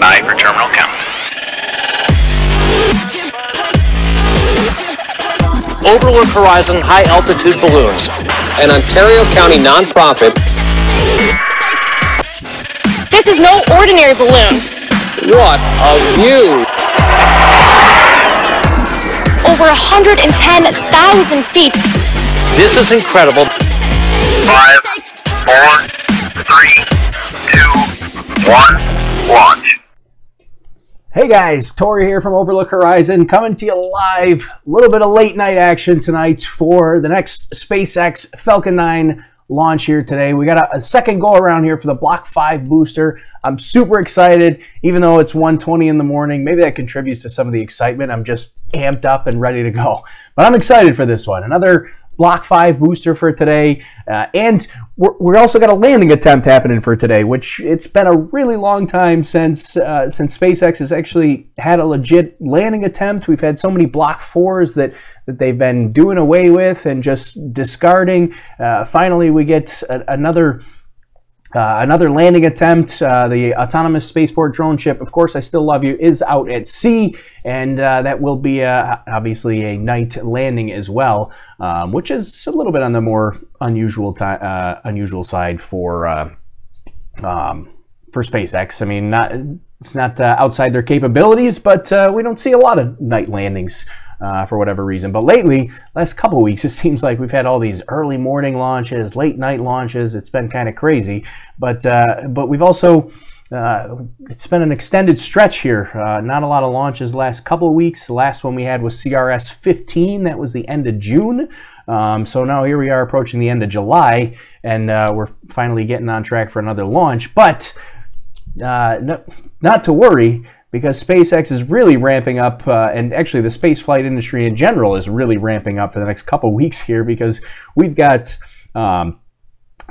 by for terminal count. Overlook Horizon High Altitude Balloons, an Ontario County nonprofit. This is no ordinary balloon. What a view! Over 110,000 feet. This is incredible. 5, 4, 3, 2, 1, launch. Hey guys, Tori here from Overlook Horizon, coming to you live. A little bit of late night action tonight for the next SpaceX Falcon 9 launch here today. We got a second go around here for the Block 5 booster. I'm super excited, even though it's 1:20 in the morning. Maybe that contributes to some of the excitement. I'm just amped up and ready to go. But I'm excited for this one. Another Block 5 booster for today. And we're also got a landing attempt happening for today, which it's been a really long time since SpaceX has actually had a legit landing attempt. We've had so many Block 4s that they've been doing away with and just discarding. Finally, we get another landing attempt. The autonomous spaceport drone ship, of course, I Still Love You, is out at sea, and that will be obviously a night landing as well, which is a little bit on the more unusual side for SpaceX. I mean, it's not outside their capabilities, but we don't see a lot of night landings for whatever reason. But lately, last couple of weeks, it seems like we've had all these early morning launches, late night launches. It's been kind of crazy. But we've also, it's been an extended stretch here. Not a lot of launches the last couple of weeks. The last one we had was CRS-15. That was the end of June. So now here we are approaching the end of July, and we're finally getting on track for another launch. But not to worry, because SpaceX is really ramping up, and actually the spaceflight industry in general is really ramping up for the next couple weeks here, because we've got,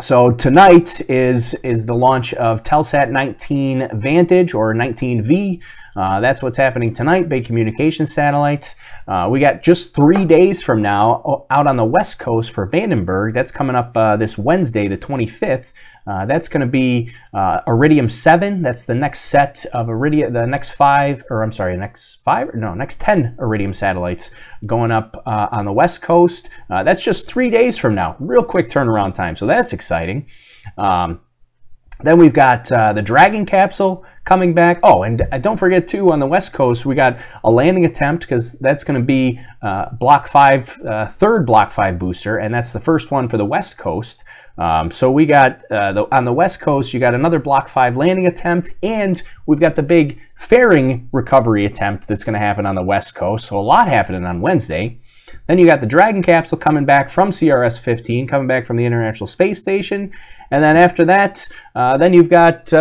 so tonight is the launch of Telsat 19 VANTAGE, or 19V. That's what's happening tonight, big communication satellites. We got just 3 days from now out on the West Coast for Vandenberg. That's coming up this Wednesday, the 25th. That's going to be Iridium 7. That's the next set of next 10 Iridium satellites going up on the West Coast. That's just 3 days from now. Real quick turnaround time, so that's exciting. Then we've got the Dragon capsule coming back. Oh, and don't forget too, on the West Coast, we got a landing attempt, because that's going to be Block 5, third Block 5 booster, and that's the first one for the West Coast. So we got, on the West Coast, you got another Block 5 landing attempt, and we've got the big fairing recovery attempt that's going to happen on the West Coast. So a lot happening on Wednesday. Then you got the Dragon capsule coming back from CRS-15, coming back from the International Space Station. And then after that, then you've got,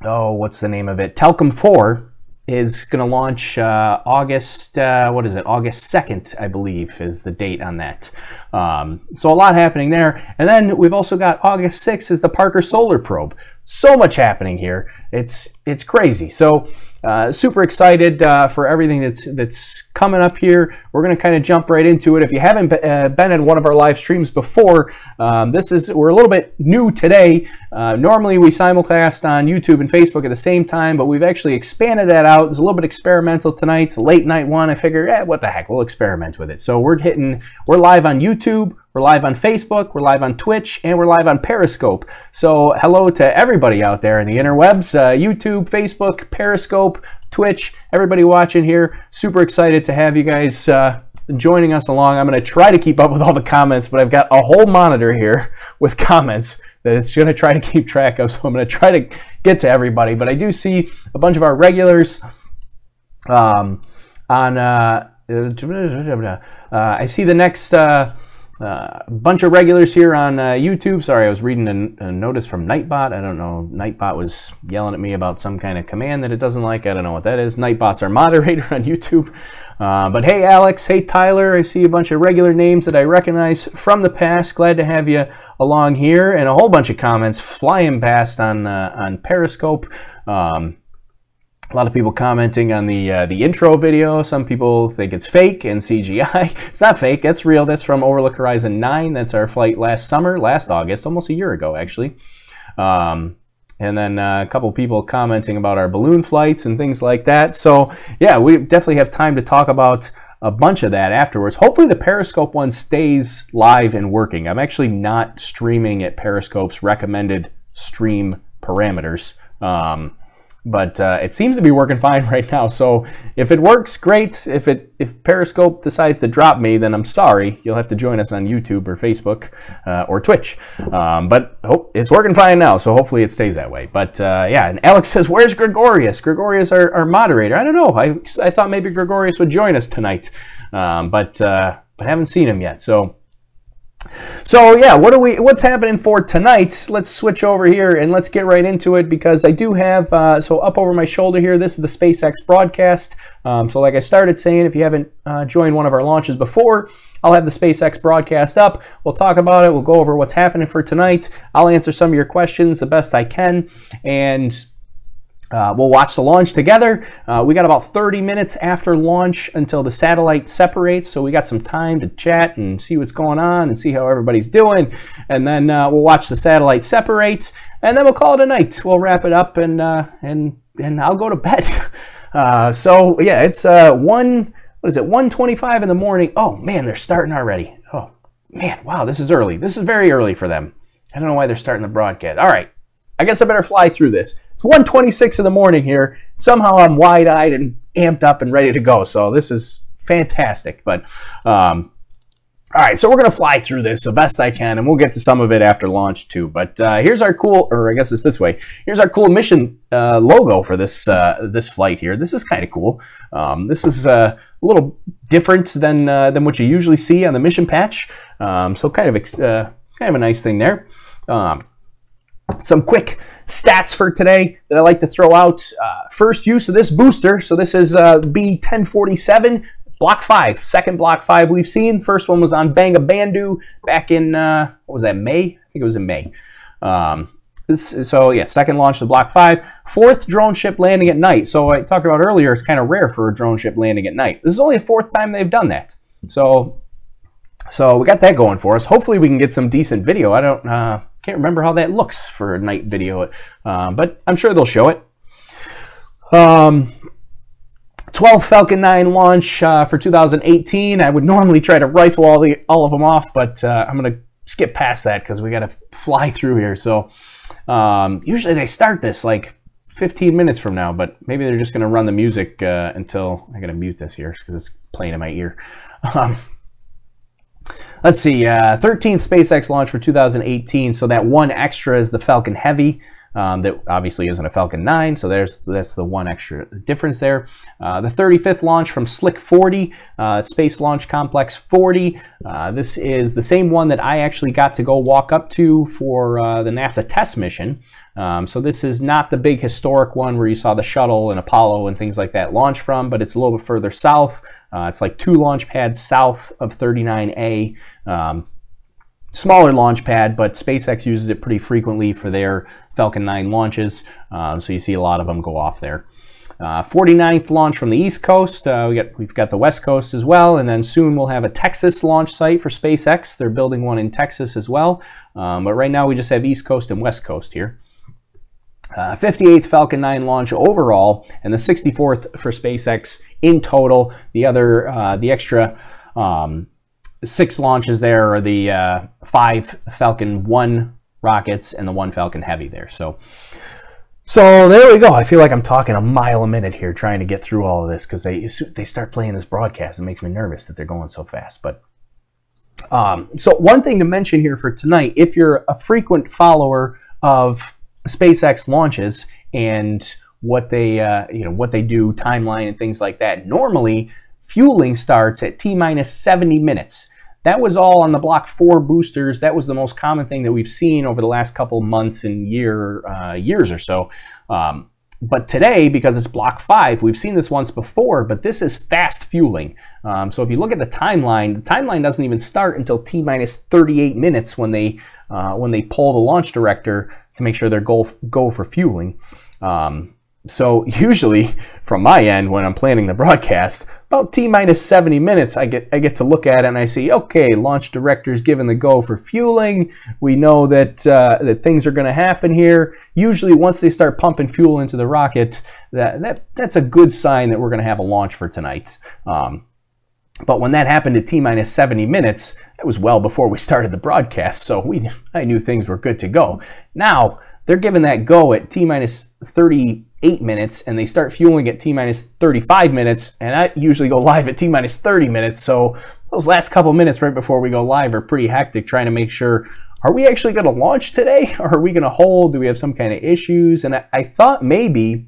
what's the name of it? Telcom 4 is going to launch August 2nd, I believe, is the date on that. So a lot happening there. And then we've also got August 6th is the Parker Solar Probe. So much happening here. It's crazy. So super excited for everything that's coming up here. We're going to kind of jump right into it. If you haven't been at one of our live streams before, we're a little bit new today. Normally we simulcast on YouTube and Facebook at the same time, but we've actually expanded that out. It's a little bit experimental tonight. It's a late night one. I figure, what the heck, we'll experiment with it. So we're live on YouTube, we're live on Facebook, we're live on Twitch, and we're live on Periscope. So hello to everybody out there in the interwebs, YouTube, Facebook, Periscope, Twitch, everybody watching here. Super excited to have you guys joining us along. I'm going to try to keep up with all the comments, but I've got a whole monitor here with comments that it's going to try to keep track of, so I'm going to try to get to everybody. But I do see a bunch of our regulars I see the next bunch of regulars here on YouTube. Sorry, I was reading a notice from Nightbot. I don't know. Nightbot was yelling at me about some kind of command that it doesn't like. I don't know what that is. Nightbot's our moderator on YouTube. But hey, Alex. Hey, Tyler. I see a bunch of regular names that I recognize from the past. Glad to have you along here. And a whole bunch of comments flying past on Periscope. A lot of people commenting on the intro video. Some people think it's fake and CGI. It's not fake. That's real. That's from Overlook Horizon 9. That's our flight last August, almost a year ago, actually. And And then a couple people commenting about our balloon flights and things like that. So yeah, we definitely have time to talk about a bunch of that afterwards. Hopefully the Periscope one stays live and working. I'm actually not streaming at Periscope's recommended stream parameters. But it seems to be working fine right now. So if it works, great. If Periscope decides to drop me, then I'm sorry. You'll have to join us on YouTube or Facebook or Twitch. But it's working fine now, so hopefully it stays that way. But yeah, and Alex says, "Where's Gregorius?" Gregorius, our moderator. I don't know. I thought maybe Gregorius would join us tonight, but haven't seen him yet. So yeah, what's happening for tonight? Let's switch over here and let's get right into it, because I do have, so up over my shoulder here, this is the SpaceX broadcast. So like I started saying, if you haven't joined one of our launches before, I'll have the SpaceX broadcast up. We'll talk about it. We'll go over what's happening for tonight. I'll answer some of your questions the best I can, and we'll watch the launch together. We got about 30 minutes after launch until the satellite separates, so we got some time to chat and see what's going on and see how everybody's doing. And then we'll watch the satellite separate, and then we'll call it a night. We'll wrap it up, and I'll go to bed. So yeah, it's 1:25 in the morning. Oh man, they're starting already. Oh man, wow, this is early. This is very early for them. I don't know why they're starting the broadcast. All right. I guess I better fly through this. It's 1:26 in the morning here. Somehow I'm wide-eyed and amped up and ready to go. So this is fantastic. But all right, so we're going to fly through this the best I can, and we'll get to some of it after launch too. But here's our cool, or I guess it's this way. Here's our cool mission logo for this this flight here. This is kind of cool. This is a little different than what you usually see on the mission patch. So kind of a nice thing there. Some quick stats for today that I like to throw out. First use of this booster. So this is B1047 Block 5, second Block 5 we've seen. First one was on Banga Bandhu back in, what was that, May? I think it was in May. So yeah, second launch of Block 5. Fourth drone ship landing at night. So I talked about earlier, it's kind of rare for a drone ship landing at night. This is only the fourth time they've done that. So we got that going for us. Hopefully we can get some decent video. I can't remember how that looks for a night video, but I'm sure they'll show it. 12th Falcon 9 launch for 2018. I would normally try to rifle all of them off, but I'm going to skip past that because we got to fly through here. So usually they start this like 15 minutes from now, but maybe they're just going to run the music until I got to mute this here because it's playing in my ear. Let's see, 13th SpaceX launch for 2018. So that one extra is the Falcon Heavy. That obviously isn't a Falcon 9, so that's the one extra difference there. The 35th launch from Slick 40, Space Launch Complex 40. This is the same one that I actually got to go walk up to for the NASA test mission. So this is not the big historic one where you saw the shuttle and Apollo and things like that launch from, but it's a little bit further south. It's like 2 launch pads south of 39A. Smaller launch pad, but SpaceX uses it pretty frequently for their Falcon 9 launches, so you see a lot of them go off there. 49th launch from the East Coast. We've got the West Coast as well, and then soon we'll have a Texas launch site for SpaceX. They're building one in Texas as well, but right now we just have East Coast and West Coast here. 58th Falcon 9 launch overall, and the 64th for SpaceX in total. The extra 6 launches there are the 5 Falcon 1 rockets and the 1 Falcon Heavy there. So there we go. I feel like I'm talking a mile a minute here trying to get through all of this because they start playing this broadcast. It makes me nervous that they're going so fast. But so one thing to mention here for tonight, if you're a frequent follower of SpaceX launches and what they do, timeline and things like that, normally fueling starts at T-minus 70 minutes. That was all on the Block 4 boosters. That was the most common thing that we've seen over the last couple months and years or so. But today, because it's Block 5, we've seen this once before, but this is fast fueling. So if you look at the timeline doesn't even start until T-minus 38 minutes when they pull the launch director to make sure they're go for fueling. So usually from my end, when I'm planning the broadcast, about T-minus 70 minutes, I get to look at it and I see, okay, launch director's given the go for fueling. We know that that things are going to happen here. Usually once they start pumping fuel into the rocket, that's a good sign that we're going to have a launch for tonight. But when that happened at T-minus 70 minutes, that was well before we started the broadcast, so I knew things were good to go. Now, they're giving that go at T-minus 38 minutes, and they start fueling at T-minus 35 minutes, and I usually go live at T-minus 30 minutes, so those last couple minutes right before we go live are pretty hectic, trying to make sure, are we actually going to launch today, or are we going to hold? Do we have some kind of issues? And I thought maybe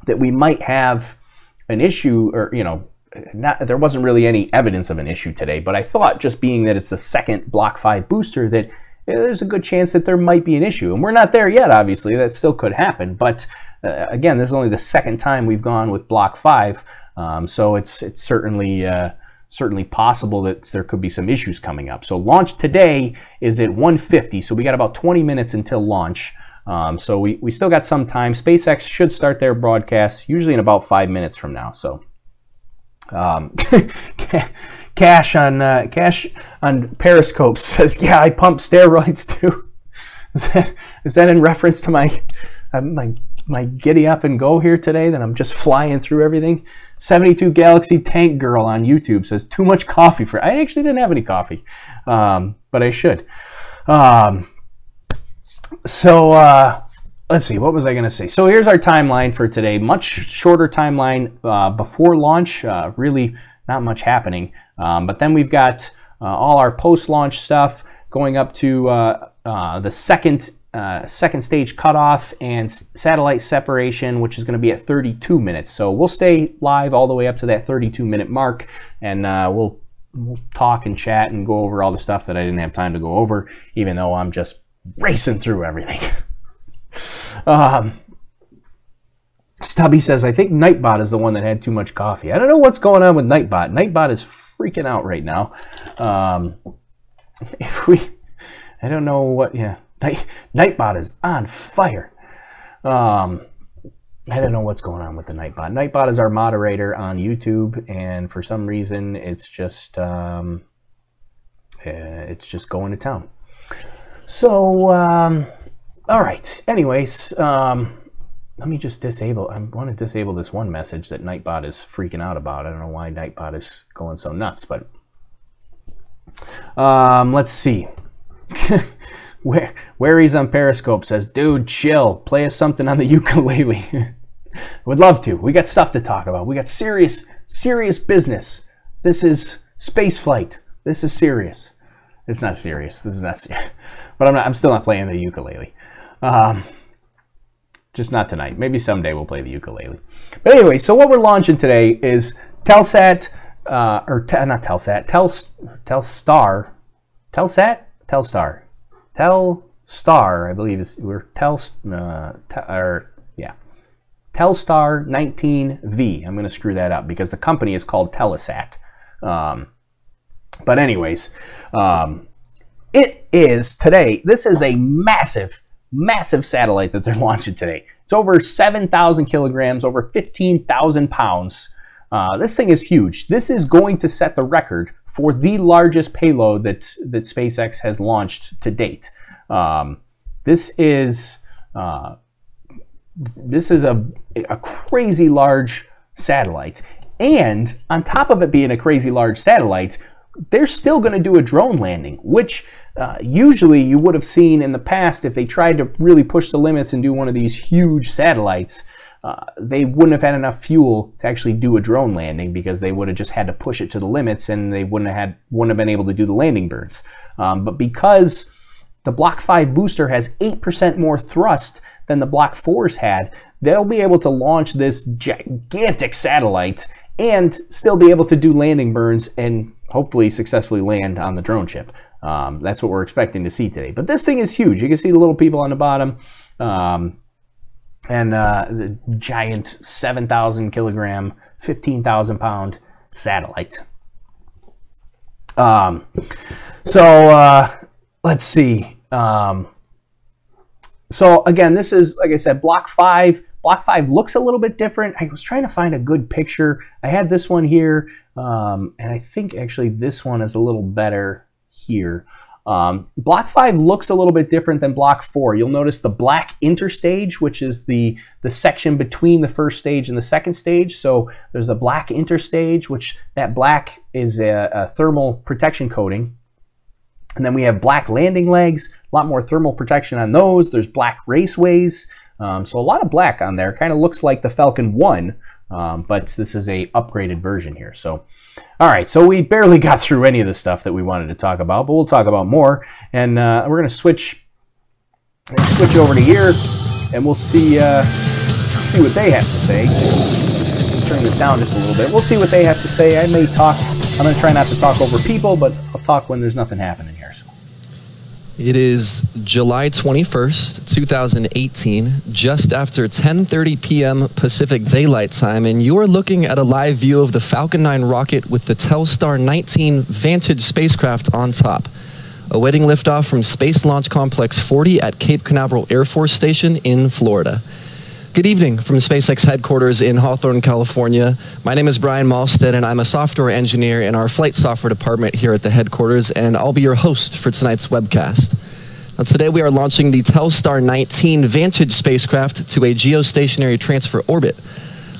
that we might have an issue, or, you know, there wasn't really any evidence of an issue today, but I thought, just being that it's the second Block 5 booster, that there's a good chance that there might be an issue. And we're not there yet, obviously. That still could happen. But again, this is only the second time we've gone with Block 5, so it's certainly possible that there could be some issues coming up. So launch today is at 1:50, so we got about 20 minutes until launch. So we still got some time. SpaceX should start their broadcast usually in about 5 minutes from now. So Cash on Periscope says, yeah, I pump steroids too. Is that in reference to my giddy up and go here today, that I'm just flying through everything? 72 Galaxy Tank Girl on YouTube says, too much coffee for... I actually didn't have any coffee, but I should. Let's see, what was I going to say? So here's our timeline for today. Much shorter timeline before launch, really not much happening. But then we've got all our post-launch stuff going up to the second stage cutoff and satellite separation, which is going to be at 32 minutes. So we'll stay live all the way up to that 32-minute mark, and we'll talk and chat and go over all the stuff that I didn't have time to go over, even though I'm just racing through everything. Stubby says, I think Nightbot is the one that had too much coffee. I don't know what's going on with Nightbot. Nightbot is freaking out right now. I don't know what, yeah. Nightbot is on fire. I don't know what's going on with the Nightbot. Nightbot is our moderator on YouTube, and for some reason it's just going to town. So, all right. Anyways, let me just disable. I want to disable this one message that Nightbot is freaking out about. I don't know why Nightbot is going so nuts, but let's see. Where he's on Periscope says, dude, chill. Play us something on the ukulele. Would love to. We got stuff to talk about. We got serious business. This is space flight. This is serious. It's not serious. This is not serious. But I'm still not playing the ukulele. Just not tonight. Maybe someday we'll play the ukulele. But anyway, so what we're launching today is Telesat, not Telesat, Telstar, I believe Telstar 19V. I'm going to screw that up because the company is called Telesat. But anyways, it is today. This is a massive satellite that they're launching today. It's over 7,000 kilograms, over 15,000 pounds. This thing is huge. This is going to set the record for the largest payload that SpaceX has launched to date. This is a crazy large satellite. And on top of it being a crazy large satellite, they're still going to do a drone landing, which usually you would have seen in the past if they tried to really push the limits and do one of these huge satellites. They wouldn't have had enough fuel to actually do a drone landing because they would have just had to push it to the limits and they wouldn't have been able to do the landing burns. But because the Block 5 booster has 8% more thrust than the Block 4s had, they'll be able to launch this gigantic satellite and still be able to do landing burns and hopefully successfully land on the drone ship. That's what we're expecting to see today. But this thing is huge. You can see the little people on the bottom. And the giant 7,000 kilogram, 15,000 pound satellite. Let's see. So again, this is, like I said, Block 5 Block 5 looks a little bit different. I was trying to find a good picture. I had this one here, and I think actually this one is a little better here. Block 5 looks a little bit different than Block 4. You'll notice the black interstage, which is the section between the first stage and the second stage. So there's a black interstage, which that black is a thermal protection coating. And then we have black landing legs, a lot more thermal protection on those. There's black raceways. So a lot of black on there. Kind of looks like the Falcon 1, but this is a upgraded version here. So, all right, so we barely got through any of the stuff that we wanted to talk about, but we'll talk about more. And we're going to switch over to here, and we'll see what they have to say. Turn this down just a little bit. We'll see what they have to say. I may talk. I'm going to try not to talk over people, but I'll talk when there's nothing happening here. So. It is July 21st, 2018, just after 10:30 p.m. Pacific Daylight Time, and you're looking at a live view of the Falcon 9 rocket with the Telstar 19 VANTAGE spacecraft on top, awaiting liftoff from Space Launch Complex 40 at Cape Canaveral Air Force Station in Florida. Good evening from SpaceX headquarters in Hawthorne, California. My name is Brian Malstead, and I'm a software engineer in our flight software department here at the headquarters, and I'll be your host for tonight's webcast. Now, today we are launching the Telstar 19 VANTAGE spacecraft to a geostationary transfer orbit.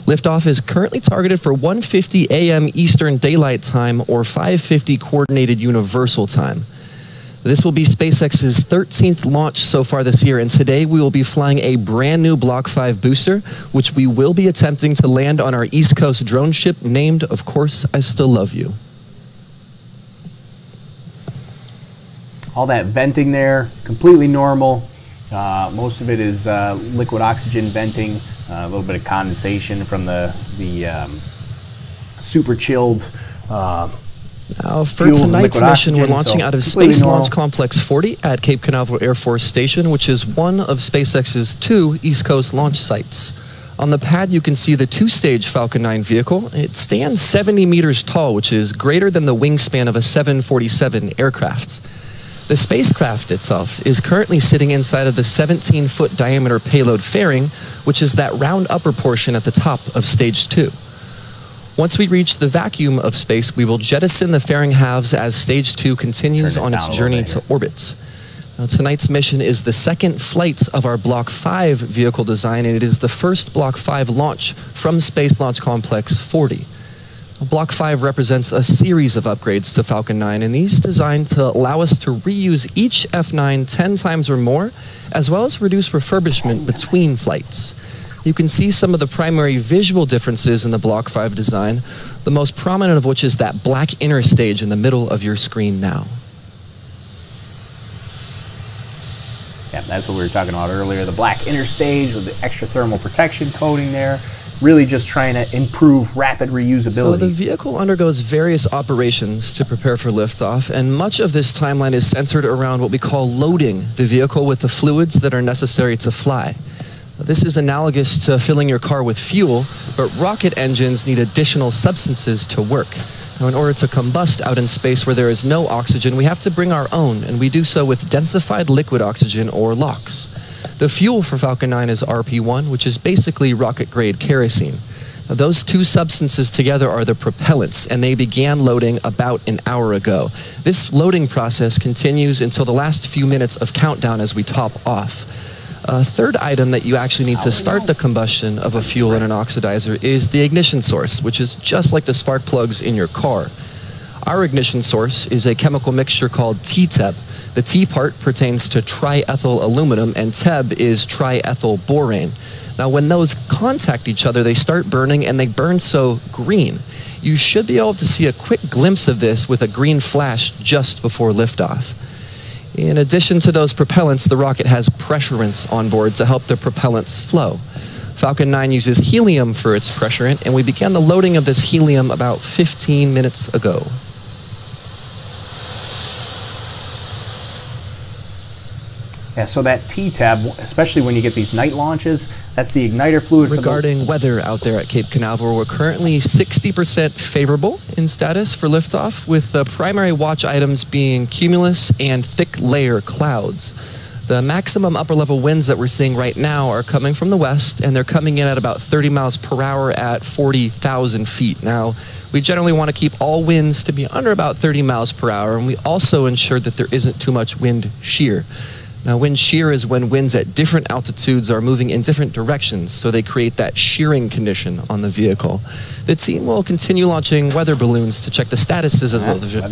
Liftoff is currently targeted for 1:50 a.m. Eastern Daylight Time or 5:50 Coordinated Universal Time. This will be SpaceX's 13th launch so far this year, and today we will be flying a brand new Block 5 booster, which we will be attempting to land on our East Coast drone ship named, of course, I Still Love You. All that venting there, completely normal. Most of it is liquid oxygen venting, a little bit of condensation from the super chilled Now, for tonight's mission, we're launching out of Space Launch Complex 40 at Cape Canaveral Air Force Station, which is one of SpaceX's 2 East Coast launch sites. On the pad, you can see the 2-stage Falcon 9 vehicle. It stands 70 meters tall, which is greater than the wingspan of a 747 aircraft. The spacecraft itself is currently sitting inside of the 17-foot diameter payload fairing, which is that round upper portion at the top of Stage 2. Once we reach the vacuum of space, we will jettison the fairing halves as Stage 2 continues on its journey to orbit. Now, tonight's mission is the second flight of our Block 5 vehicle design, and it is the first Block 5 launch from Space Launch Complex 40. Block 5 represents a series of upgrades to Falcon 9, and these designed to allow us to reuse each F9 10 times or more, as well as reduce refurbishment between flights. You can see some of the primary visual differences in the Block 5 design, the most prominent of which is that black inner stage in the middle of your screen now. Yeah, that's what we were talking about earlier, the black inner stage with the extra thermal protection coating there, really just trying to improve rapid reusability. So the vehicle undergoes various operations to prepare for liftoff, and much of this timeline is centered around what we call loading the vehicle with the fluids that are necessary to fly. This is analogous to filling your car with fuel, but rocket engines need additional substances to work. Now, in order to combust out in space where there is no oxygen, we have to bring our own, and we do so with densified liquid oxygen, or LOX. The fuel for Falcon 9 is RP-1, which is basically rocket-grade kerosene. Now, those two substances together are the propellants, and they began loading about an hour ago. This loading process continues until the last few minutes of countdown as we top off. A third item that you actually need to start the combustion of a fuel in an oxidizer is the ignition source, which is just like the spark plugs in your car. Our ignition source is a chemical mixture called TTEB. The T part pertains to triethyl aluminum, and TEB is triethyl borane. Now, when those contact each other, they start burning, and they burn so green. You should be able to see a quick glimpse of this with a green flash just before liftoff. In addition to those propellants, the rocket has pressurants on board to help the propellants flow. Falcon 9 uses helium for its pressurant, and we began the loading of this helium about 15 minutes ago. Yeah, so that T-tab, especially when you get these night launches, that's the igniter fluid. Regarding weather out there at Cape Canaveral, we're currently 60% favorable in status for liftoff, with the primary watch items being cumulus and thick layer clouds. The maximum upper level winds that we're seeing right now are coming from the west, and they're coming in at about 30 miles per hour at 40,000 feet. Now, we generally want to keep all winds to be under about 30 miles per hour, and we also ensure that there isn't too much wind shear. Now, wind shear is when winds at different altitudes are moving in different directions, so they create that shearing condition on the vehicle. The team will continue launching weather balloons to check the statuses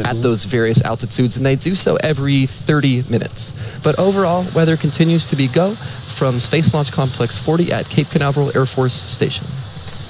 at those various altitudes, and they do so every 30 minutes. But overall, weather continues to be go from Space Launch Complex 40 at Cape Canaveral Air Force Station.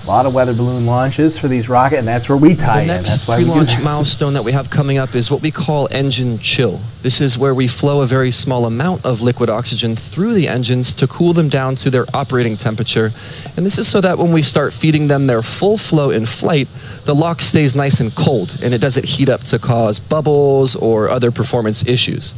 A lot of weather balloon launches for these rockets, and that's where we tie in. The next pre-launch milestone that we have coming up is what we call engine chill. This is where we flow a very small amount of liquid oxygen through the engines to cool them down to their operating temperature. And this is so that when we start feeding them their full flow in flight, the lock stays nice and cold, and it doesn't heat up to cause bubbles or other performance issues.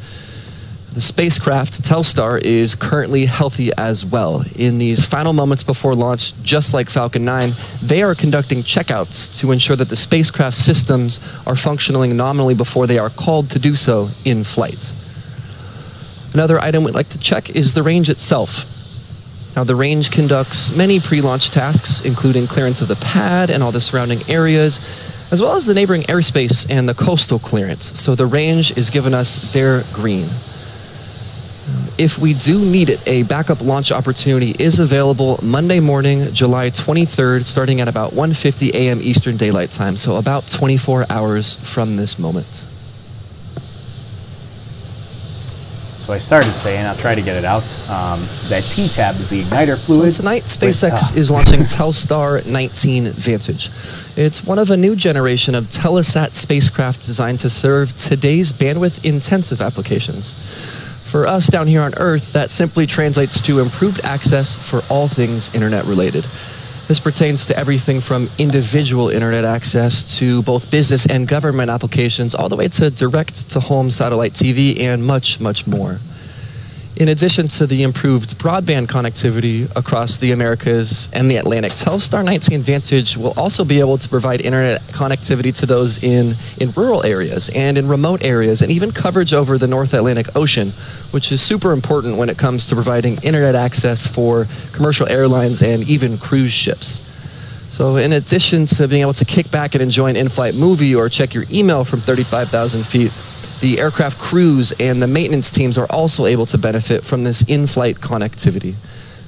The spacecraft, Telstar, is currently healthy as well. In these final moments before launch, just like Falcon 9, they are conducting checkouts to ensure that the spacecraft systems are functioning nominally before they are called to do so in flight. Another item we'd like to check is the range itself. Now, the range conducts many pre-launch tasks, including clearance of the pad and all the surrounding areas, as well as the neighboring airspace and the coastal clearance. So the range is giving us their green. If we do need it, a backup launch opportunity is available Monday morning, July 23rd, starting at about 1:50 a.m. Eastern Daylight Time, so about 24 hours from this moment. So I started saying, I'll try to get it out, that T-tab is the igniter fluid. So tonight, SpaceX is launching Telstar 19 Vantage. It's one of a new generation of Telesat spacecraft designed to serve today's bandwidth-intensive applications. For us down here on Earth, that simply translates to improved access for all things internet-related. This pertains to everything from individual internet access to both business and government applications, all the way to direct-to-home satellite TV and much, much more. In addition to the improved broadband connectivity across the Americas and the Atlantic, Telstar 19 Vantage will also be able to provide internet connectivity to those in rural areas and in remote areas, and even coverage over the North Atlantic Ocean, which is super important when it comes to providing internet access for commercial airlines and even cruise ships. So in addition to being able to kick back and enjoy an in-flight movie or check your email from 35,000 feet, the aircraft crews and the maintenance teams are also able to benefit from this in-flight connectivity.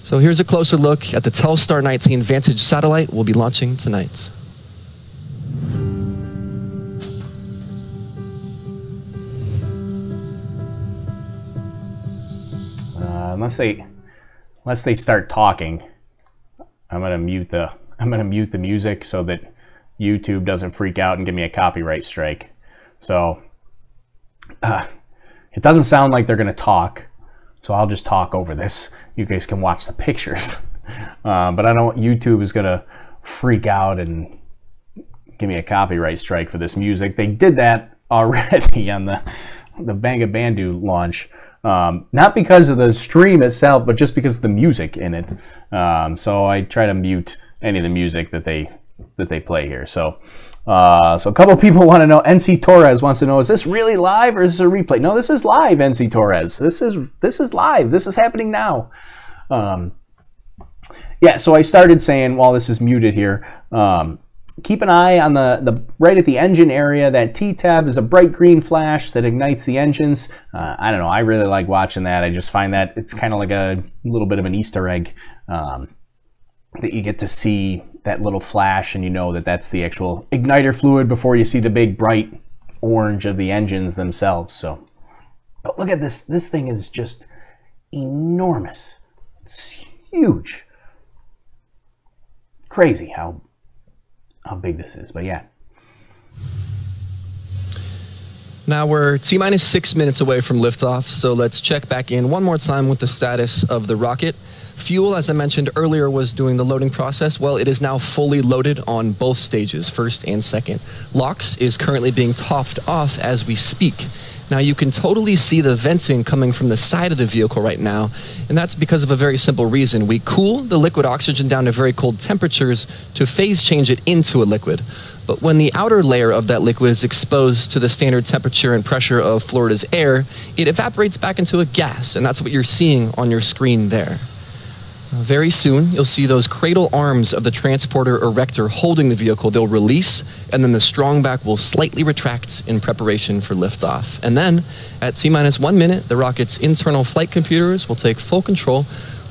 So here's a closer look at the Telstar 19 Vantage satellite we'll be launching tonight. Unless they start talking, I'm gonna mute the music so that YouTube doesn't freak out and give me a copyright strike. So it doesn't sound like they're gonna talk, so I'll just talk over this. You guys can watch the pictures, but I know YouTube is gonna freak out and give me a copyright strike for this music. They did that already on the Banga Bandhu launch. Not because of the stream itself, but just because of the music in it. So I try to mute any of the music that they play here. So a couple of people want to know. NC Torres wants to know: is this really live or is this a replay? No, this is live, NC Torres. This is live. This is happening now. Yeah. So I started saying while this is muted here. Keep an eye on the right at the engine area. That T-tab is a bright green flash that ignites the engines. I don't know. I really like watching that. I just find that it's kind of like a little bit of an Easter egg that you get to see that little flash, and you know that that's the actual igniter fluid before you see the big bright orange of the engines themselves. So, but look at this. This thing is just enormous. It's huge. Crazy how big this is, but yeah. Now we're T-minus 6 minutes away from liftoff, so let's check back in one more time with the status of the rocket. Fuel, as I mentioned earlier, was doing the loading process. Well, it is now fully loaded on both stages, first and second. LOX is currently being topped off as we speak. Now you can totally see the venting coming from the side of the vehicle right now, and that's because of a very simple reason. We cool the liquid oxygen down to very cold temperatures to phase change it into a liquid. But when the outer layer of that liquid is exposed to the standard temperature and pressure of Florida's air, it evaporates back into a gas, and that's what you're seeing on your screen there. Very soon, you'll see those cradle arms of the transporter erector holding the vehicle. They'll release, and then the strong back will slightly retract in preparation for liftoff. And then, at T-minus 1 minute, the rocket's internal flight computers will take full control,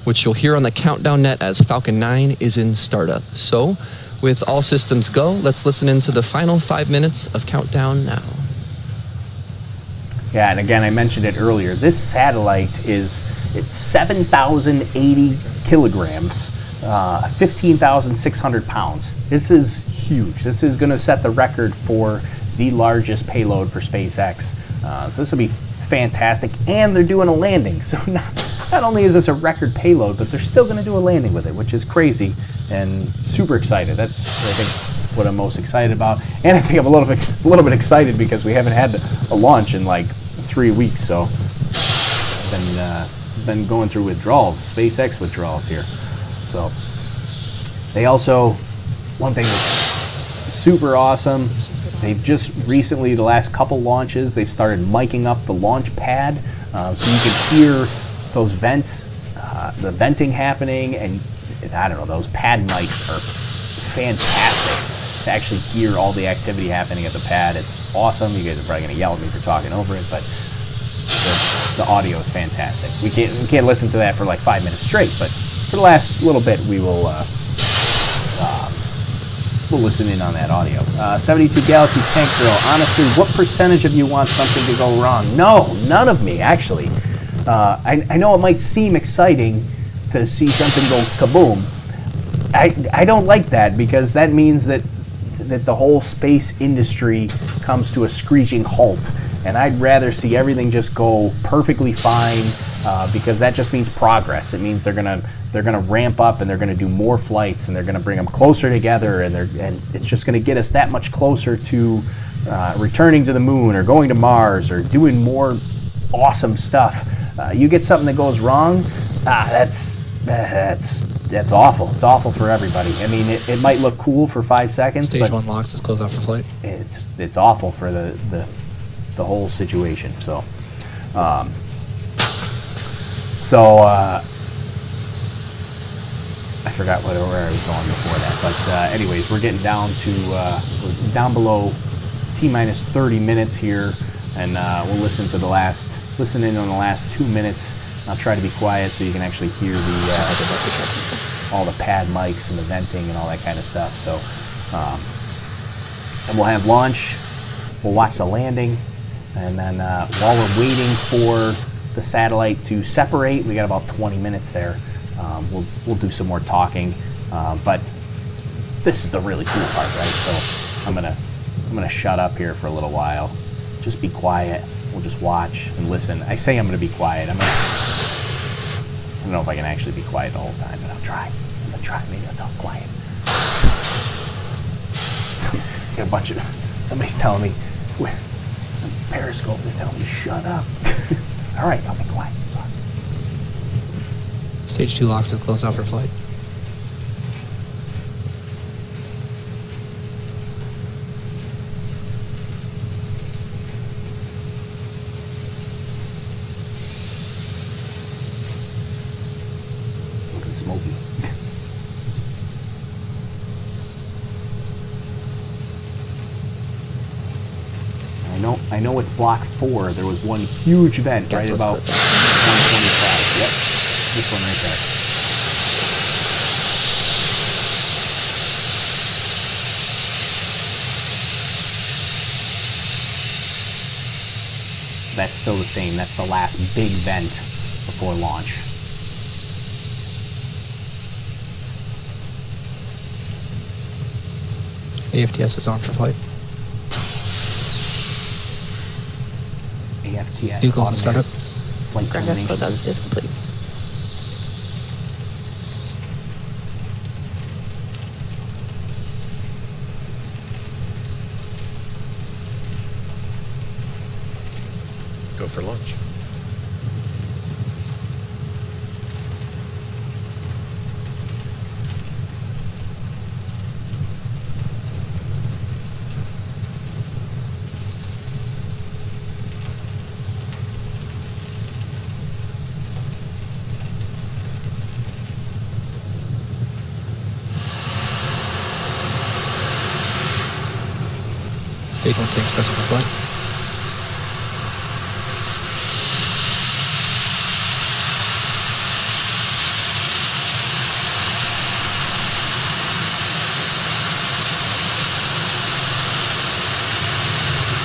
which you'll hear on the countdown net as Falcon 9 is in startup. So, with all systems go, let's listen into the final 5 minutes of countdown now. Yeah, and again, I mentioned it earlier. This satellite it's 7,080 kilograms, 15,600 pounds. This is huge. This is going to set the record for the largest payload for SpaceX. So this will be fantastic, and they're doing a landing. So not only is this a record payload, but they're still going to do a landing with it, which is crazy and super excited. That's, I think, what I'm most excited about. And I think I'm a little bit excited because we haven't had a launch in like 3 weeks. So I've been going through withdrawals, SpaceX withdrawals here. So they also, one thing that's super awesome, they've just recently, the last couple launches, they've started miking up the launch pad, so you can hear those vents, the venting happening, and I don't know, those pad mics are fantastic to actually hear all the activity happening at the pad. It's awesome. You guys are probably going to yell at me for talking over it, but the audio is fantastic. We can't listen to that for like 5 minutes straight, but for the last little bit, we will we'll listen in on that audio. 72 Galaxy Tank Girl, honestly, what percentage of you want something to go wrong? No, none of me, actually. I know it might seem exciting to see something go kaboom. I don't like that, because that means that the whole space industry comes to a screeching halt. And I'd rather see everything just go perfectly fine, because that just means progress. It means they're gonna ramp up, and they're gonna do more flights, and they're gonna bring them closer together, and it's just gonna get us that much closer to returning to the moon, or going to Mars, or doing more awesome stuff. You get something that goes wrong, that's awful. It's awful for everybody. I mean, it might look cool for 5 seconds. Stage 1 locks is closed off for flight. It's awful for the whole situation. So, I forgot where I was going before that. But anyways, we're getting down to we're down below T-minus 30 minutes here, and we'll listen in on the last 2 minutes. I'll try to be quiet so you can actually hear all the pad mics and the venting and all that kind of stuff. So, and we'll have launch. We'll watch the landing. And then while we're waiting for the satellite to separate, we got about 20 minutes there. We'll do some more talking, but this is the really cool part, right? So I'm gonna shut up here for a little while. Just be quiet. We'll just watch and listen. I say I'm gonna be quiet. I don't know if I can actually be quiet the whole time, but I'll try. I'm gonna try. Maybe I'll talk quiet. Got a bunch of somebody's telling me where. Periscope, they're telling me to shut up. All right, I'll be quiet. Sorry. Stage 2 locks is closed off for flight. Looking smoky. I know it's block 4. There was one huge vent right about 125. Yep, this one right there. That's still the same. That's the last big vent before launch. AFTS is on for flight. AFTS. Vehicles in startup. Flight Progress termination. is complete. for launch. Stage 1 tanks pressing for flight.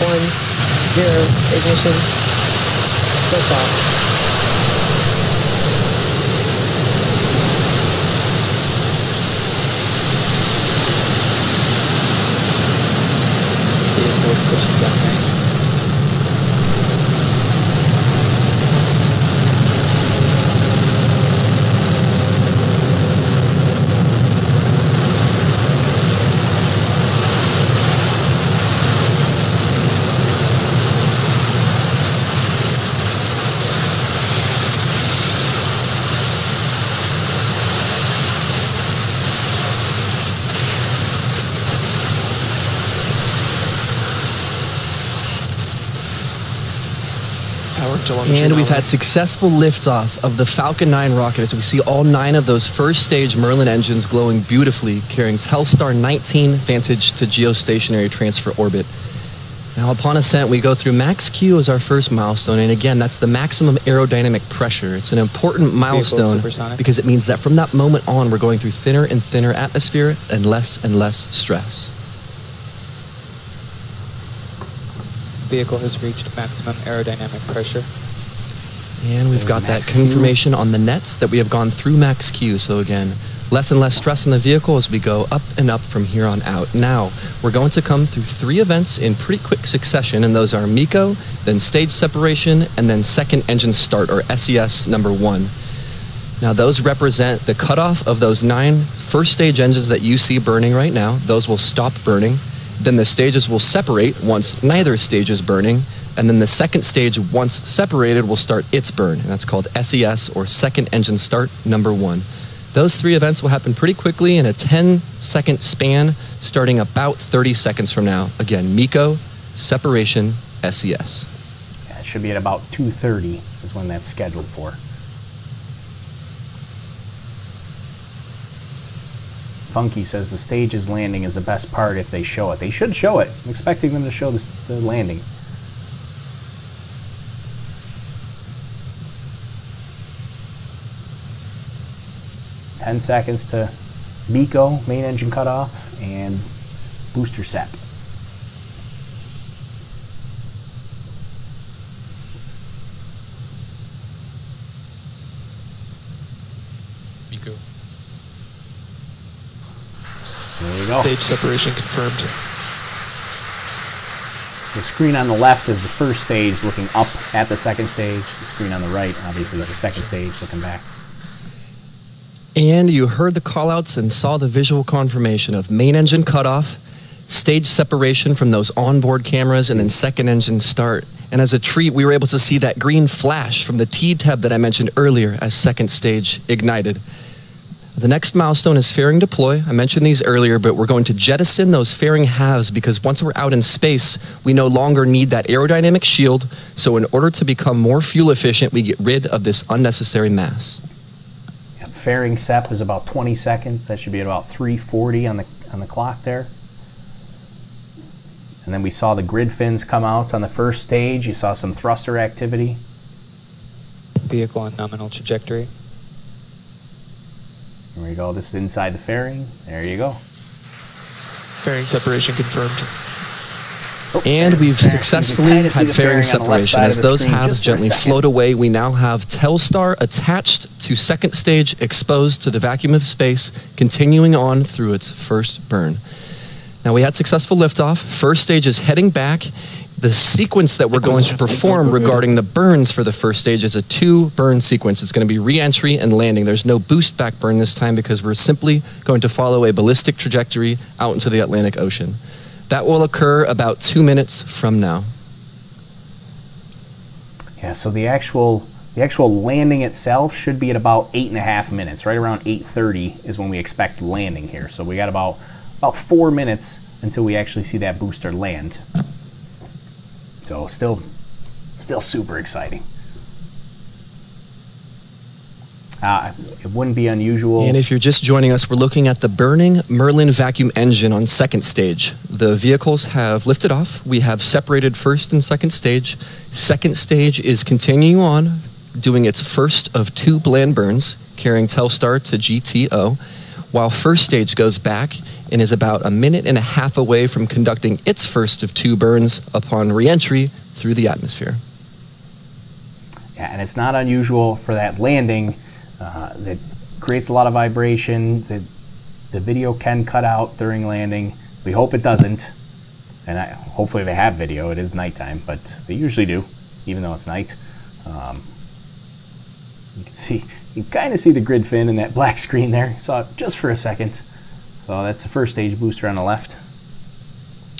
One, zero, ignition, liftoff. Pushing down range. And we've had successful liftoff of the Falcon 9 rocket as we see all 9 of those first stage Merlin engines glowing beautifully, carrying Telstar 19 VANTAGE to geostationary transfer orbit. Now upon ascent, we go through max Q as our first milestone, and again, that's the maximum aerodynamic pressure. It's an important milestone because it means that from that moment on, we're going through thinner and thinner atmosphere and less stress. Vehicle has reached maximum aerodynamic pressure. And we've got that confirmation on the nets that we have gone through max Q. So again, less and less stress in the vehicle as we go up and up from here on out. Now, we're going to come through 3 events in pretty quick succession, and those are MECO, then stage separation, and then second engine start, or SES number 1. Now, those represent the cutoff of those 9 first stage engines that you see burning right now. Those will stop burning. Then the stages will separate once neither stage is burning, and then the second stage, once separated, will start its burn, and that's called SES, or second engine start number 1. Those 3 events will happen pretty quickly in a 10-second span, starting about 30 seconds from now. Again, MECO, separation, SES. Yeah, it should be at about 2:30 is when that's scheduled for. Funky says the stage's landing is the best part if they show it. They should show it. I'm expecting them to show the landing. Ten seconds to MECO, main engine cutoff, and booster set. MECO. There you go. Stage separation confirmed. The screen on the left is the first stage looking up at the second stage. The screen on the right, obviously, is the second stage looking back. And you heard the callouts and saw the visual confirmation of main engine cutoff, stage separation from those onboard cameras, and then second engine start. And as a treat, we were able to see that green flash from the T-tab that I mentioned earlier as second stage ignited. The next milestone is fairing deploy. I mentioned these earlier, but we're going to jettison those fairing halves because once we're out in space, we no longer need that aerodynamic shield. So in order to become more fuel efficient, we get rid of this unnecessary mass. Fairing SEP is about 20 seconds. That should be at about 3:40 on the clock there. And then we saw the grid fins come out on the first stage. You saw some thruster activity. Vehicle on nominal trajectory. There we go. This is inside the fairing. There you go. Fairing separation confirmed. And we've successfully had fairing separation. As those halves gently float away, we now have Telstar attached to second stage, exposed to the vacuum of space, continuing on through its first burn. Now we had successful liftoff. First stage is heading back. The sequence that we're going to perform regarding the burns for the first stage is a 2-burn sequence. It's going to be re-entry and landing. There's no boost back burn this time because we're simply going to follow a ballistic trajectory out into the Atlantic Ocean. That will occur about 2 minutes from now. Yeah, so the actual landing itself should be at about 8.5 minutes. Right around 8:30 is when we expect landing here. So we got about 4 minutes until we actually see that booster land. So still super exciting. It wouldn't be unusual. And if you're just joining us, we're looking at the burning Merlin vacuum engine on second stage. The vehicles have lifted off. We have separated first and second stage. Second stage is continuing on, doing its first of 2 bland burns, carrying Telstar to GTO, while first stage goes back and is about 1.5 minutes away from conducting its first of 2 burns upon re-entry through the atmosphere. Yeah, and it's not unusual for that landing that creates a lot of vibration. The video can cut out during landing. We hope it doesn't, and hopefully they have video. It is nighttime, but they usually do, even though it's night. You can kind of see the grid fin in that black screen there. Saw it just for a second. So that's the first stage booster on the left.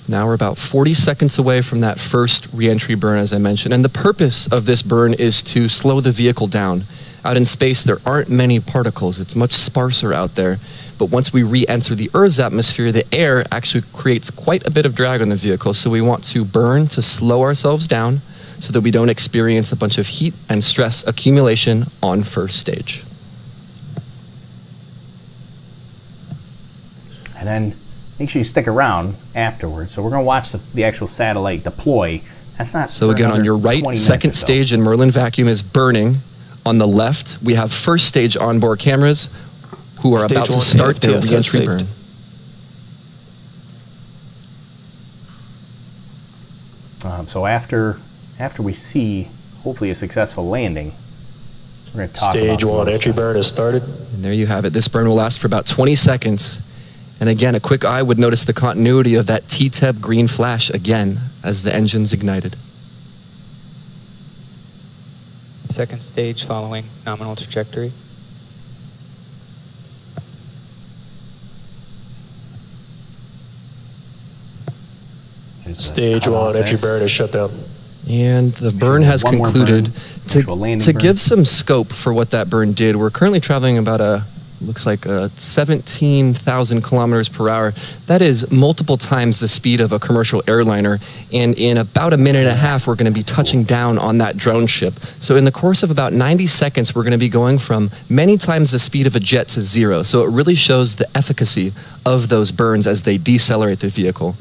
Now we're about 40 seconds away from that first re-entry burn, as I mentioned. And the purpose of this burn is to slow the vehicle down. Out in space, there aren't many particles. It's much sparser out there. But once we re-enter the Earth's atmosphere, the air actually creates quite a bit of drag on the vehicle. So we want to burn to slow ourselves down so that we don't experience a bunch of heat and stress accumulation on first stage. And then make sure you stick around afterwards. So we're going to watch the actual satellite deploy. That's not so again, on your right, second stage in Merlin vacuum is burning. On the left, we have first stage onboard cameras who are about to start their re-entry burn. So after we see, hopefully, a successful landing, we're going to talk Stage 1 entry burn has started. And there you have it. This burn will last for about 20 seconds. And again, a quick eye would notice the continuity of that TTEB green flash again as the engine's ignited. Second stage following nominal trajectory. Stage 1 entry burn is shut down. And the burn has concluded. To give some scope for what that burn did, we're currently traveling about looks like 17,000 kilometers per hour. That is multiple times the speed of a commercial airliner. And in about 1.5 minutes, we're going to be touching down on that drone ship. So in the course of about 90 seconds, we're going to be going from many times the speed of a jet to 0. So it really shows the efficacy of those burns as they decelerate the vehicle.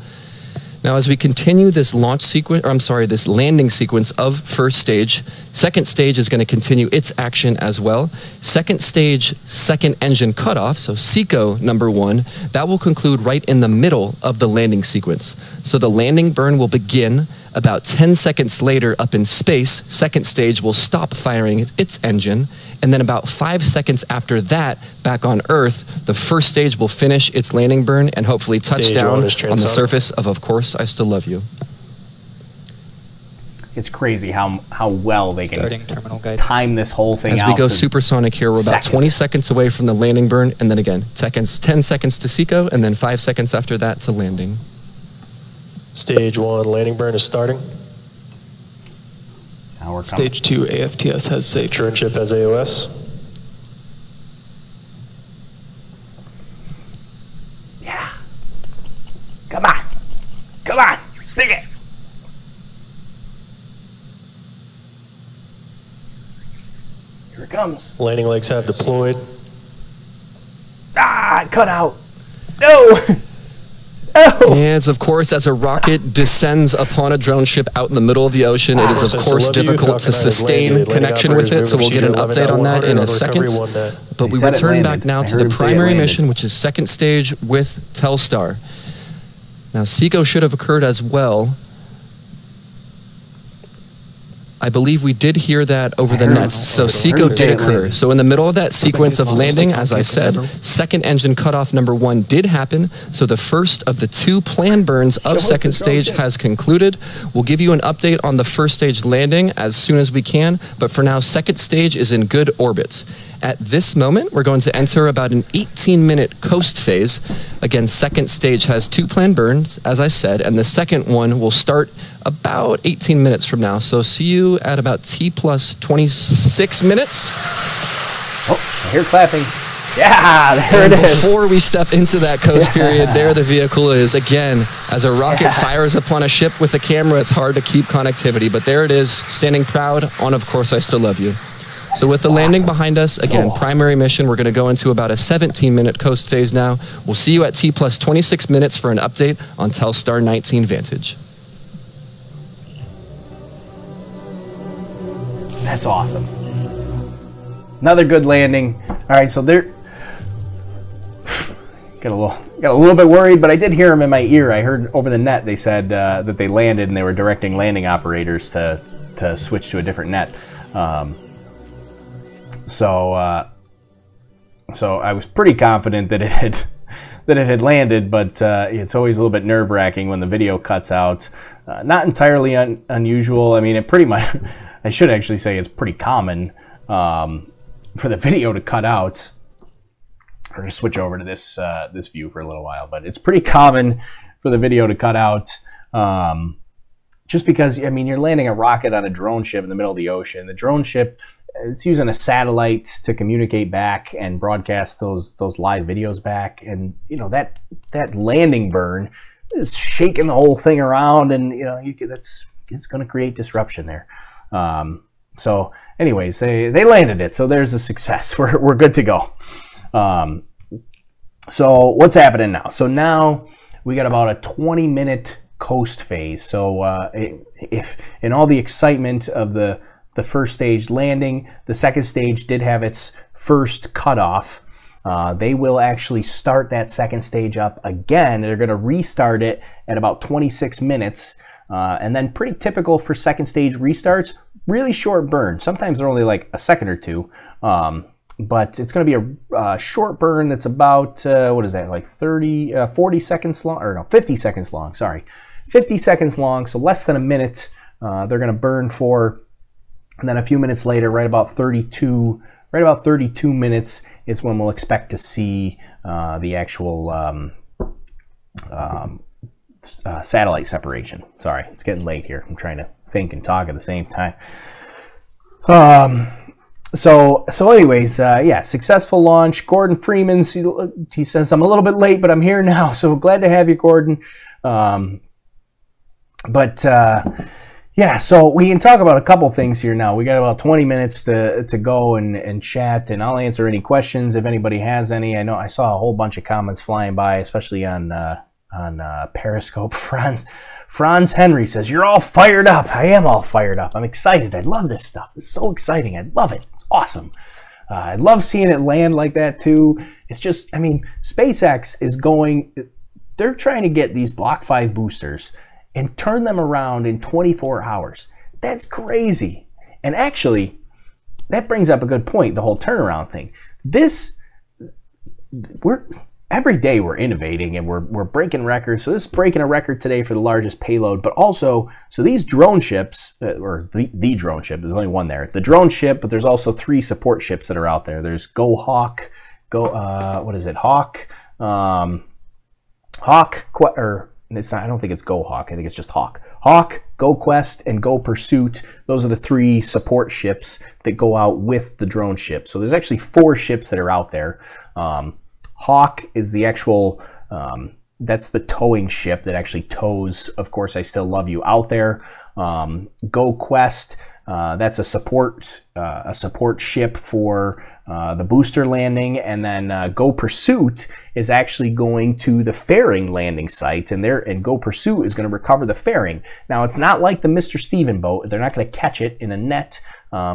Now, as we continue this this landing sequence of first stage, second stage is going to continue its action as well. Second stage, second engine cutoff, so SECO number 1, that will conclude right in the middle of the landing sequence. So the landing burn will begin about 10 seconds later up in space. Second stage will stop firing its engine. And then about 5 seconds after that, back on Earth, the first stage will finish its landing burn and hopefully touch down on the surface of course, I Still Love You. It's crazy how well they can time this whole thing out. As we go supersonic here, we're about 20 seconds away from the landing burn, and then again, 10 seconds to SECO, and then 5 seconds after that to landing. Stage 1 landing burn is starting. Now we're coming. Stage 2 AFTS has safe. Turn ship has AOS. Yeah. Come on. Come on. Stick it. Here it comes. Landing legs have deployed. Ah, cut out. No. And of course, as a rocket descends upon a drone ship out in the middle of the ocean, it is of course difficult to sustain connection with it, so we'll get an update on that in a second. But we return back now to the primary mission, which is second stage with Telstar. Now, SECO should have occurred as well. I believe we did hear that over the nets, so SECO did occur. So in the middle of that sequence of landing, as I said, second engine cutoff number 1 did happen. So the first of the 2 planned burns of second stage has concluded. We'll give you an update on the first stage landing as soon as we can, but for now, second stage is in good orbit. At this moment, we're going to enter about an 18-minute coast phase. Again, second stage has 2 planned burns, as I said, and the second one will start about 18 minutes from now. So see you at about T plus 26 minutes. Oh, I hear clapping. Yeah, there and it is. Before we step into that coast period, there the vehicle is. Again, as a rocket fires upon a ship with a camera, it's hard to keep connectivity, but there it is, standing proud on Of Course I Still Love You. So with the landing behind us, again, primary mission, we're going to go into about a 17-minute coast phase now. We'll see you at T plus 26 minutes for an update on Telstar 19 Vantage. That's awesome. Another good landing. All right, so there. Got a little bit worried, but I did hear them in my ear. I heard over the net they said that they landed and they were directing landing operators to switch to a different net. So I was pretty confident that it had landed, but it's always a little bit nerve-wracking when the video cuts out. Not entirely unusual. I mean, it pretty much. I should actually say it's pretty common for the video to cut out. Or to switch over to this this view for a little while, but it's pretty common for the video to cut out, just because, I mean, you're landing a rocket on a drone ship in the middle of the ocean. The drone ship, it's using a satellite to communicate back and broadcast those live videos back, and you know that landing burn is shaking the whole thing around, and you know it's going to create disruption there. So, anyways, they landed it, so there's a success. We're good to go. So what's happening now? So now we got about a 20-minute coast phase. So if in all the excitement of the first stage landing, the second stage did have its first cutoff. They will actually start that second stage up again. They're going to restart it at about 26 minutes. And then pretty typical for second stage restarts, really short burn. Sometimes they're only like a second or two. But it's going to be a short burn that's about, what is that, like 40 seconds long, or no, 50 seconds long, sorry. 50 seconds long, so less than a minute they're going to burn for. And then a few minutes later, right about 32 minutes is when we'll expect to see the actual satellite separation. Sorry, it's getting late here. I'm trying to think and talk at the same time. So anyways, yeah, successful launch. Gordon Freeman's, he says, I'm a little bit late, but I'm here now. So glad to have you, Gordon. Yeah, so we can talk about a couple things here now. We got about 20 minutes to go and chat, and I'll answer any questions if anybody has any. I know I saw a whole bunch of comments flying by, especially on Periscope. Franz Henry says, you're all fired up. I am all fired up. I'm excited. I love this stuff. It's so exciting. I love it. It's awesome. I love seeing it land like that too. It's just, I mean, SpaceX is going, they're trying to get these Block 5 boosters and turn them around in 24 hours. That's crazy. And actually, that brings up a good point, the whole turnaround thing. Every day we're innovating and we're breaking records. So this is breaking a record today for the largest payload, but also, so these drone ships, or the drone ship, there's only one there. The drone ship, but there's also 3 support ships that are out there. There's Hawk, what is it? Hawk, or it's not, I don't think it's Go Hawk. I think it's just Hawk. Hawk, Go Quest, and Go Pursuit. Those are the 3 support ships that go out with the drone ship. So there's actually 4 ships that are out there. Hawk is the actual, that's the towing ship that actually tows, Of Course I Still Love You, out there. Go Quest, that's a support ship for the booster landing, and then Go Pursuit is actually going to the fairing landing site, and Go Pursuit is going to recover the fairing. Now it's not like the Mr. Steven boat; they're not going to catch it in a net.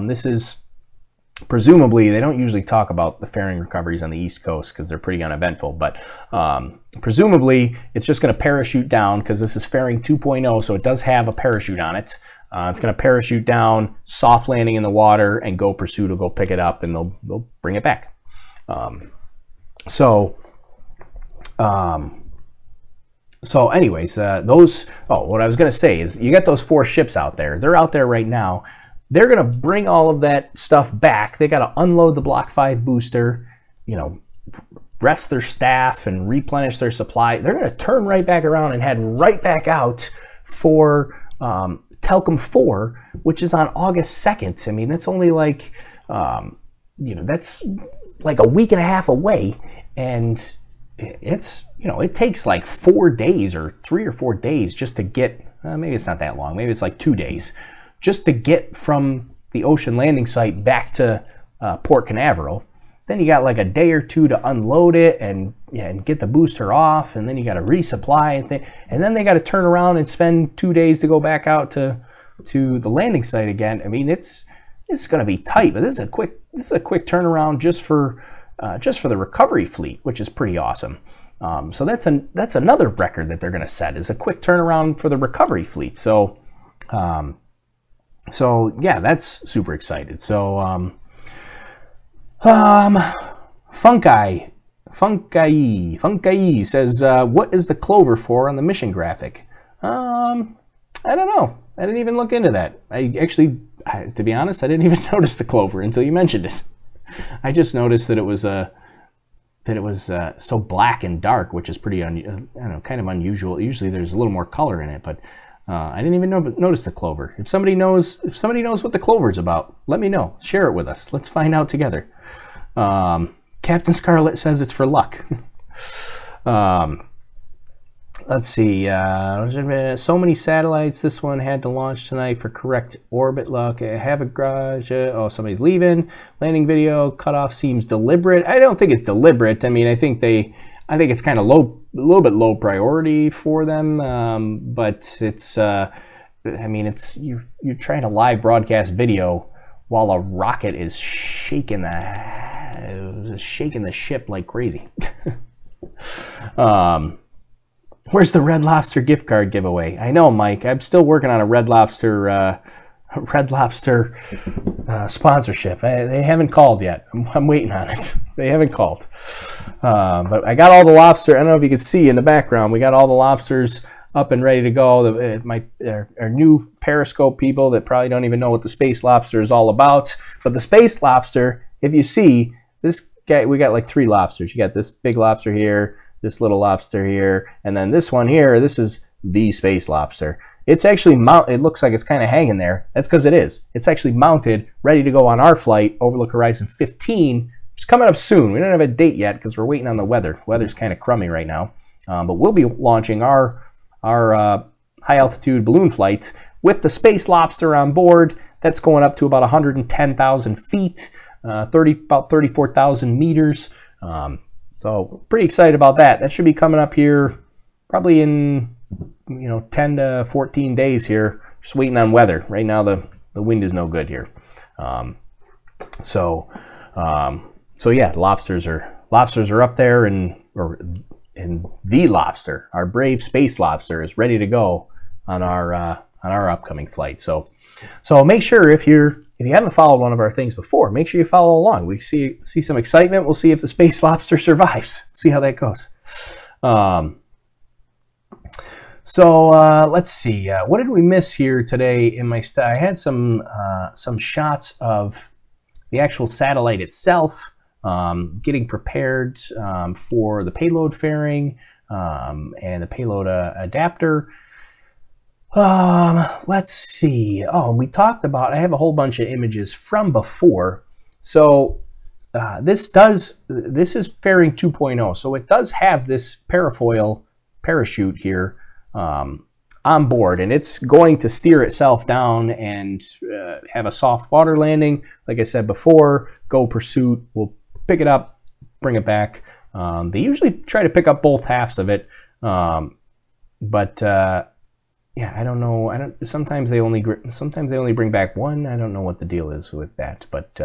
This is presumably, they don't usually talk about the fairing recoveries on the East Coast because they're pretty uneventful, but presumably it's just going to parachute down because this is fairing 2.0, so it does have a parachute on it. It's going to parachute down, soft landing in the water, and Go Pursuit will go pick it up and they'll bring it back. So anyways, what I was going to say is you got those 4 ships out there. They're out there right now. they're going to bring all of that stuff back. They got to unload the Block 5 booster, you know, rest their staff and replenish their supply. They're going to turn right back around and head right back out for Telcom 4, which is on August 2nd. I mean, that's only like, you know, that's like a week and a half away. And it's, you know, it takes like 4 days or 3 or 4 days just to get, maybe it's not that long, maybe it's like 2 days, just to get from the ocean landing site back to Port Canaveral. Then you got like a day or two to unload it and get the booster off, and then you got to resupply and then they got to turn around and spend 2 days to go back out to the landing site again. I mean, it's going to be tight, but this is a quick turnaround just for the recovery fleet, which is pretty awesome. So that's another record that they're going to set, is a quick turnaround for the recovery fleet. So yeah, that's super excited. So Funkai says, what is the clover for on the mission graphic? I don't know. I didn't even look into that. To be honest, I didn't even notice the clover until you mentioned it. I just noticed that it was so black and dark, which is pretty I don't know, kind of unusual. Usually there's a little more color in it, but I didn't even notice the clover. If somebody knows what the clover is about, let me know. Share it with us. Let's find out together. Captain Scarlet says it's for luck. Let's see. So many satellites. This one had to launch tonight for correct orbit luck. Have a garage. Oh, somebody's leaving. Landing video cutoff seems deliberate. I don't think it's deliberate. I mean, I think it's kind of a little bit low priority for them. But it's, I mean, it's you're trying to live broadcast video while a rocket is shaking the ship like crazy. Where's the Red Lobster gift card giveaway? I know, Mike. I'm still working on a Red Lobster sponsorship. They haven't called yet. I'm waiting on it. They haven't called. But I got all the lobster. I don't know if you can see in the background. We got all the lobsters up and ready to go. Our new Periscope people that probably don't even know what the space lobster is all about. But the space lobster, if you see this guy, we got like 3 lobsters. You got this big lobster here, this little lobster here, and then this one here. This is the space lobster. It's actually it looks like it's kind of hanging there. That's because it is. It's actually mounted, ready to go on our flight, Overlook Horizon 15, which is coming up soon. We don't have a date yet because we're waiting on the weather. Weather's kind of crummy right now. But we'll be launching our high altitude balloon flight with the space lobster on board. That's going up to about 110,000 feet, about 34,000 meters. So pretty excited about that. That should be coming up here probably in 10 to 14 days here. Just waiting on weather. Right now the wind is no good here. So yeah, lobsters are up there, and the lobster, our brave space lobster, is ready to go on our upcoming flight. So make sure if you haven't followed one of our things before, make sure you follow along. We see some excitement. We'll see if the space lobster survives. See how that goes. Let's see. What did we miss here today in my I had some shots of the actual satellite itself, getting prepared for the payload fairing and the payload adapter. Let's see. Oh, we talked about, I have a whole bunch of images from before. So this is fairing 2.0. So it does have this parafoil parachute here on board, and it's going to steer itself down and have a soft water landing. Like I said before, Go Pursuit will pick it up, bring it back. They usually try to pick up both halves of it, but yeah, I don't know. Sometimes they only bring back one. I don't know what the deal is with that, but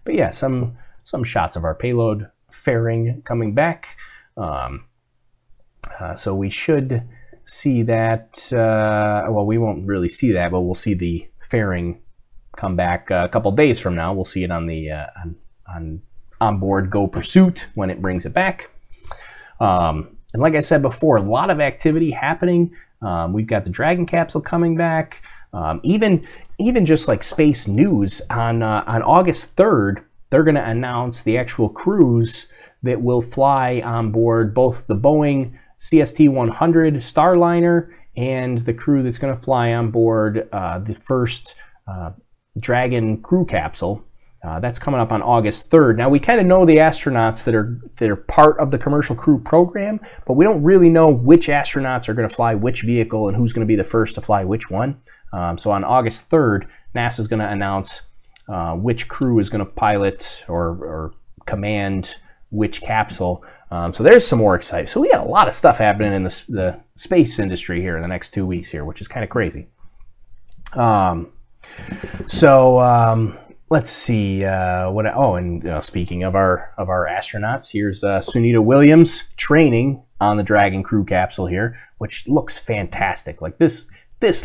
yeah, some shots of our payload fairing coming back. So we should see that. Well, we won't really see that, but we'll see the fairing come back a couple days from now. We'll see it on the onboard Go Pursuit when it brings it back. And like I said before, a lot of activity happening. We've got the Dragon capsule coming back. Even even just like space news, on August 3rd, they're going to announce the actual crews that will fly on board both the Boeing CST-100 Starliner and the crew that's going to fly on board the first Dragon crew capsule. That's coming up on August 3rd. Now, we kind of know the astronauts that are part of the commercial crew program, but we don't really know which astronauts are going to fly which vehicle and who's going to be the first to fly which one. So on August 3rd, NASA is going to announce which crew is going to pilot or command which capsule. So there's some more exciting. So we got a lot of stuff happening in the space industry here in the next 2 weeks here, which is kind of crazy. Let's see what. Oh, and speaking of our astronauts, here's Sunita Williams training on the Dragon crew capsule here, which looks fantastic. Like this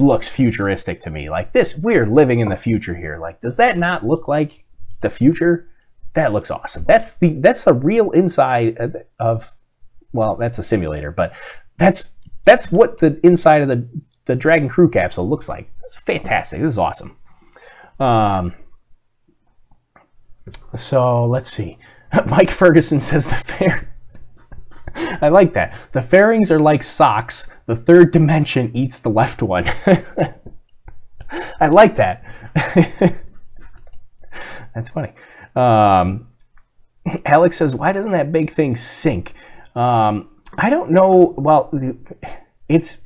looks futuristic to me. Like this, we're living in the future here. Like, does that not look like the future? That looks awesome. That's the real inside of. Well, that's a simulator, but that's what the inside of the Dragon crew capsule looks like. It's fantastic. This is awesome. So let's see. Mike Ferguson says the fair. I like that. The fairings are like socks. The third dimension eats the left one. I like that. That's funny. Alex says, why doesn't that big thing sink? I don't know. Well, it's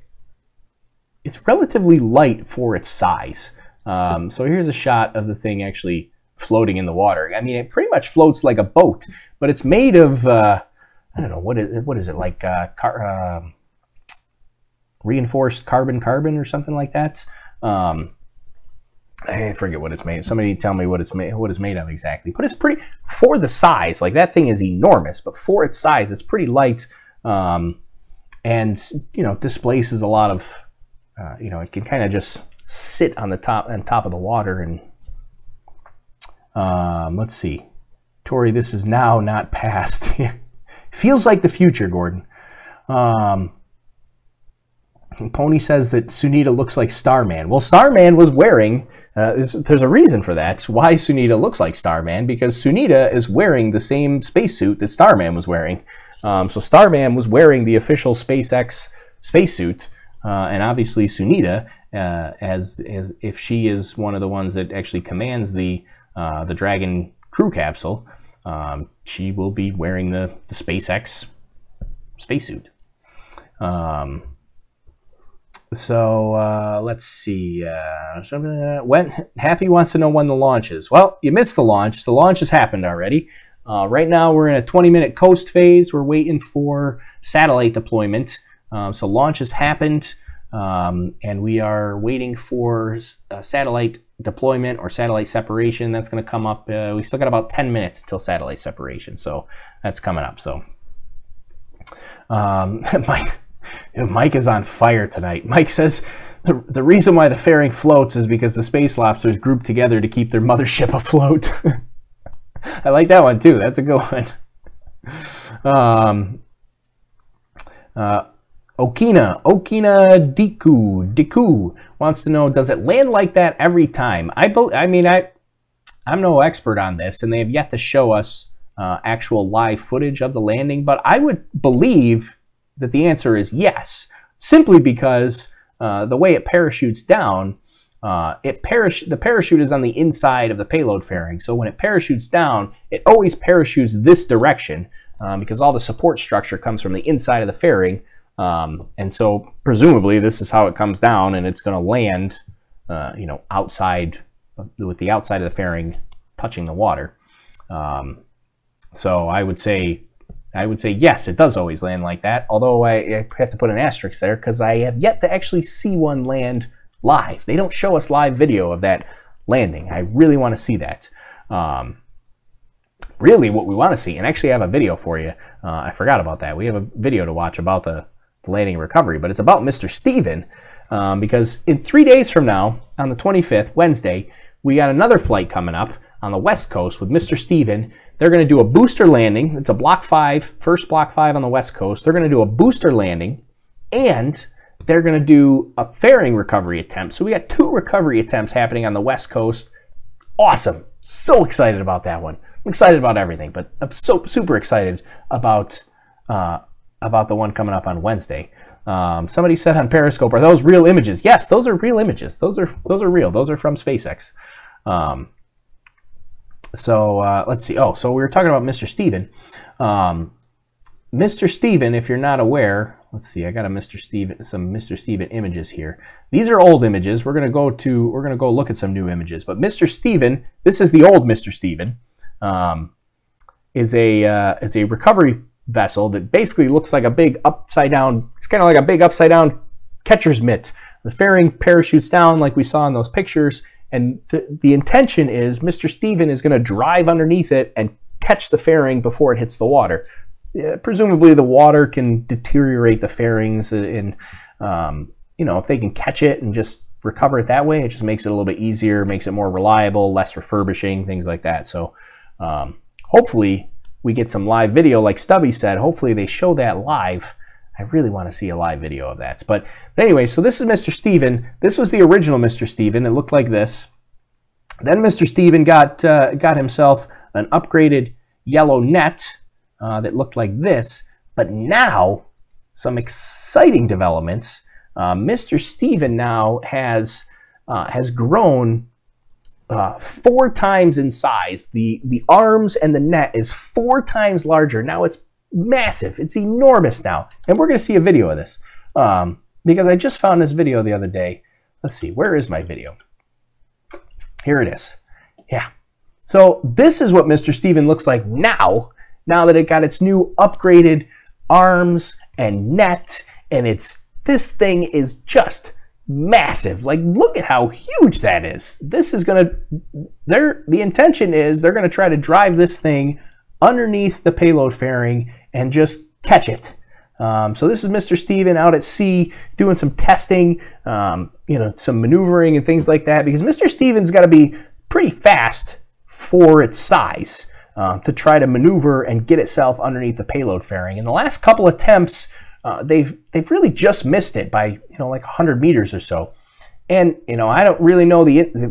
relatively light for its size. So here's a shot of the thing actually floating in the water. I mean, it pretty much floats like a boat, but it's made of I don't know what is it, like reinforced carbon or something like that. I forget what it's made. Somebody tell me what it's made of exactly. But it's pretty, for the size. Like, that thing is enormous, but for its size, it's pretty light, and displaces a lot of it can kind of just sit on top of the water. And let's see, Tori, this is now, not past. Feels like the future, Gordon. Pony says that Sunita looks like Starman. Well, Starman was wearing, there's a reason for that, why Sunita looks like Starman, because Sunita is wearing the same spacesuit that Starman was wearing. So Starman was wearing the official SpaceX spacesuit, and obviously Sunita, as if she is one of the ones that actually commands the Dragon crew capsule, she will be wearing the SpaceX spacesuit. So let's see. Happy wants to know when the launch is. Well, you missed the launch. The launch has happened already. Right now we're in a 20-minute coast phase. We're waiting for satellite deployment. So launch has happened, and we are waiting for satellite deployment or satellite separation. That's going to come up. We still got about 10 minutes until satellite separation, so that's coming up. So Mike is on fire tonight. Mike says the reason why the fairing floats is because the space lobsters group together to keep their mothership afloat. I like that one too. That's a good one. Okina Diku wants to know, does it land like that every time? I'm no expert on this, and they have yet to show us actual live footage of the landing, but I would believe that the answer is yes, simply because the way it parachutes down, the parachute is on the inside of the payload fairing. So when it parachutes down, it always parachutes this direction because all the support structure comes from the inside of the fairing. And so presumably this is how it comes down, and it's going to land, outside, with the outside of the fairing touching the water. So I would say yes, it does always land like that, although I have to put an asterisk there because I have yet to actually see one land live. They don't show us live video of that landing. I really want to see that. Really what we want to see, and actually I have a video for you. I forgot about that. We have a video to watch about the landing and recovery, but it's about Mr. Steven, because in 3 days from now, on the 25th, Wednesday, we got another flight coming up on the West Coast with Mr. Steven. They're going to do a booster landing. It's a Block 5, first Block 5 on the West Coast. They're going to do a booster landing, and they're going to do a fairing recovery attempt. So we got 2 recovery attempts happening on the West Coast. Awesome. So excited about that one. I'm excited about everything, but I'm so super excited about the one coming up on Wednesday. Somebody said on Periscope, are those real images? Yes, those are real images. Those are real. Those are from SpaceX. Let's see. Oh, so we were talking about Mr. Steven. Mr. Steven, if you're not aware, let's see. I got some Mr. Steven images here. These are old images. We're gonna go look at some new images. But Mr. Steven, this is the old Mr. Steven, is a recovery vessel that basically looks like a big upside down. It's kind of like a big upside down catcher's mitt. The fairing parachutes down like we saw in those pictures, and the intention is Mr. Steven is going to drive underneath it and catch the fairing before it hits the water. Presumably the water can deteriorate the fairings, and if they can catch it and just recover it that way, it just makes it a little bit easier, makes it more reliable, less refurbishing, things like that. So hopefully we get some live video, like Stubby said. Hopefully they show that live. I really want to see a live video of that. But anyway, so this is Mr. Steven. This was the original Mr. Steven. It looked like this. Then Mr. Steven got himself an upgraded yellow net that looked like this. But now, some exciting developments. Mr. Steven now has grown 4 times in size. The arms and the net is 4 times larger. Now it's massive. It's enormous now. And we're going to see a video of this because I just found this video the other day. Let's see. Where is my video? Here it is. Yeah. So this is what Mr. Steven looks like now that it got its new upgraded arms and net, and this thing is just massive. Like, look at how huge that is. This is gonna, the intention is they're gonna try to drive this thing underneath the payload fairing and just catch it. So this is Mr. Steven out at sea doing some testing, some maneuvering and things like that, because Mr. Steven's got to be pretty fast for its size to try to maneuver and get itself underneath the payload fairing. In the last couple attempts, they've really just missed it by like 100 meters or so. And I don't really know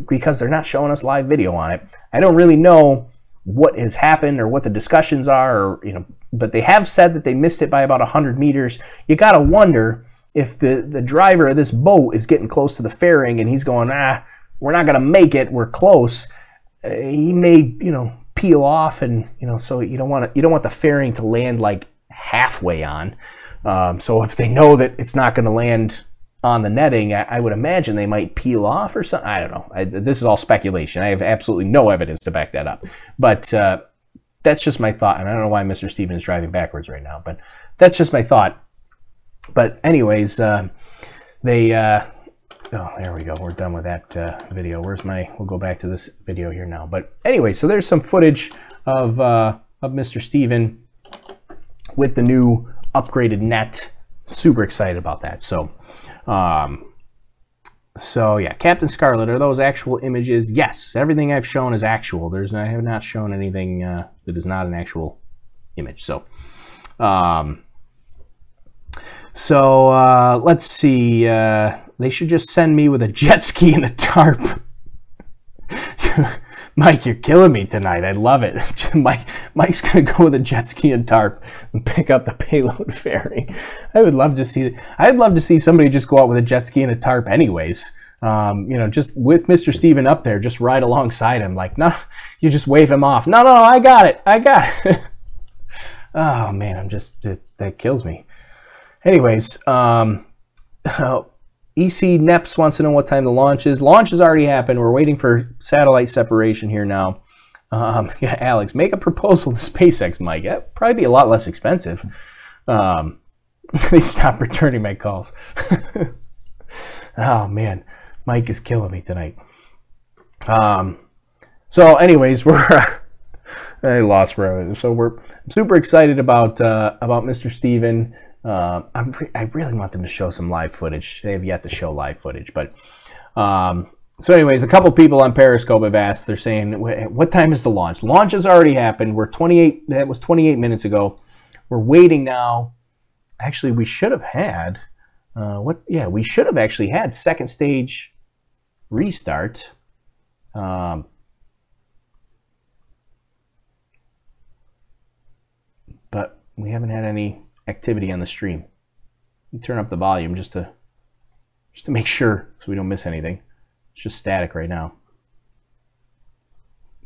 because they're not showing us live video on it. I don't really know what has happened or what the discussions are, or but they have said that they missed it by about 100 meters. You got to wonder if the driver of this boat is getting close to the fairing and he's going, we're not going to make it, we're close. He may peel off, and so you don't want the fairing to land like halfway on. So if they know that it's not going to land on the netting, I would imagine they might peel off or something. I don't know. This is all speculation. I have absolutely no evidence to back that up. But that's just my thought. And I don't know why Mr. Steven is driving backwards right now, but that's just my thought. But anyways, oh, there we go. We're done with that video. We'll go back to this video here now. But anyway, so there's some footage of Mr. Steven with the new upgraded net. Super excited about that. So yeah, Captain Scarlet, are those actual images? Yes, everything I've shown is actual. I have not shown anything that is not an actual image. So let's see. They should just send me with a jet ski and a tarp. Mike, you're killing me tonight. I love it. Mike's gonna go with a jet ski and tarp and pick up the payload fairing. I'd love to see somebody just go out with a jet ski and a tarp anyways. Just with Mr. Steven up there, just ride alongside him. Like, no, you just wave him off. No, I got it. Oh man, that kills me. Anyways, EC Neps wants to know what time the launch is. Launch has already happened. We're waiting for satellite separation here now. Yeah, Alex, make a proposal to SpaceX, Mike. That'd probably be a lot less expensive. They stopped returning my calls. Oh man, Mike is killing me tonight. So anyways, I lost where. So we're super excited about Mr. Steven. I really want them to show some live footage. They have yet to show live footage, but so anyways, a couple people on Periscope have asked. They're saying, what time is the launch? Launch has already happened. That was 28 minutes ago. We're waiting now. Actually, we should have had Yeah, we should have actually had second stage restart. But we haven't had any activity on the stream. You turn up the volume just to make sure so we don't miss anything. It's just static right now.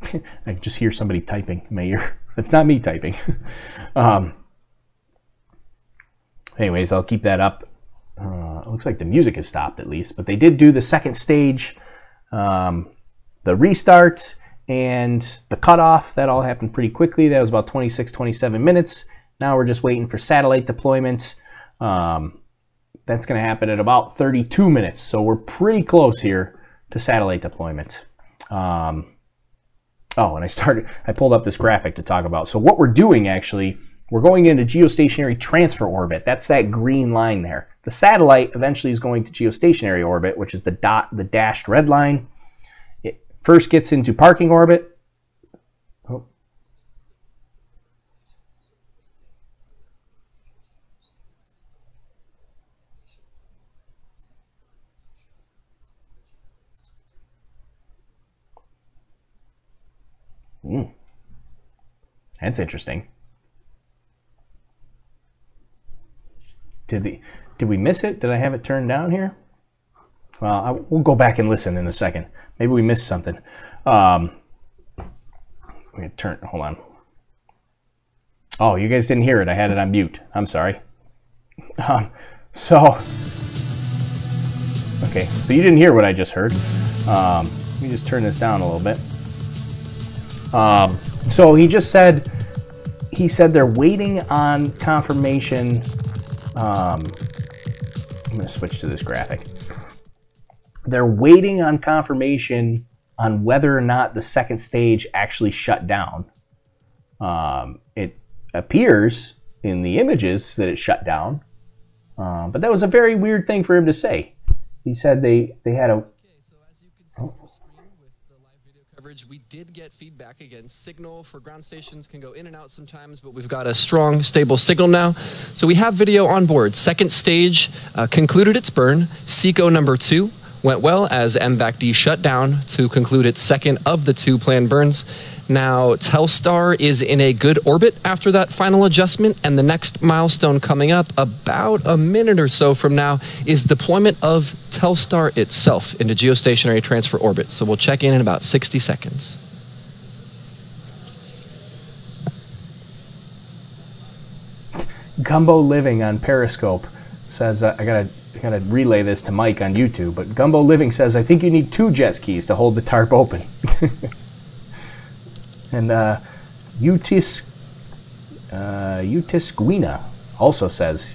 I can just hear somebody typing in my ear. It's not me typing. Anyways, I'll keep that up. It looks like the music has stopped at least, but they did do the second stage, the restart, and the cutoff. That all happened pretty quickly. That was about 26, 27 minutes. Now we're just waiting for satellite deployment. That's going to happen at about 32 minutes. So we're pretty close here to satellite deployment. Oh, and I pulled up this graphic to talk about. So what we're doing actually, we're going into geostationary transfer orbit. That's that green line there. The satellite eventually is going to geostationary orbit, which is the dashed red line. It first gets into parking orbit. Oh. That's interesting. Did we miss it? Did I have it turned down here? Well, we'll go back and listen in a second. Maybe we missed something. Hold on. Oh, you guys didn't hear it. I had it on mute. I'm sorry. Okay, so you didn't hear what I just heard. Let me just turn this down a little bit. So he said they're waiting on confirmation. I'm going to switch to this graphic. They're waiting on confirmation on whether or not the second stage actually shut down. It appears in the images that it shut down, but that was a very weird thing for him to say. He said they had a... We did get feedback again. Signal for ground stations can go in and out sometimes, but we've got a strong, stable signal now. So we have video on board. Second stage concluded its burn. SECO number 2 went well as MVAC-D shut down to conclude its second of the 2 planned burns. Now, Telstar is in a good orbit after that final adjustment, and the next milestone coming up about a minute or so from now is deployment of Telstar itself into geostationary transfer orbit. So we'll check in about 60 seconds. Gumbo Living on Periscope says, I gotta relay this to Mike on YouTube, but Gumbo Living says, I think you need 2 jet skis to hold the tarp open. And Utisquina also says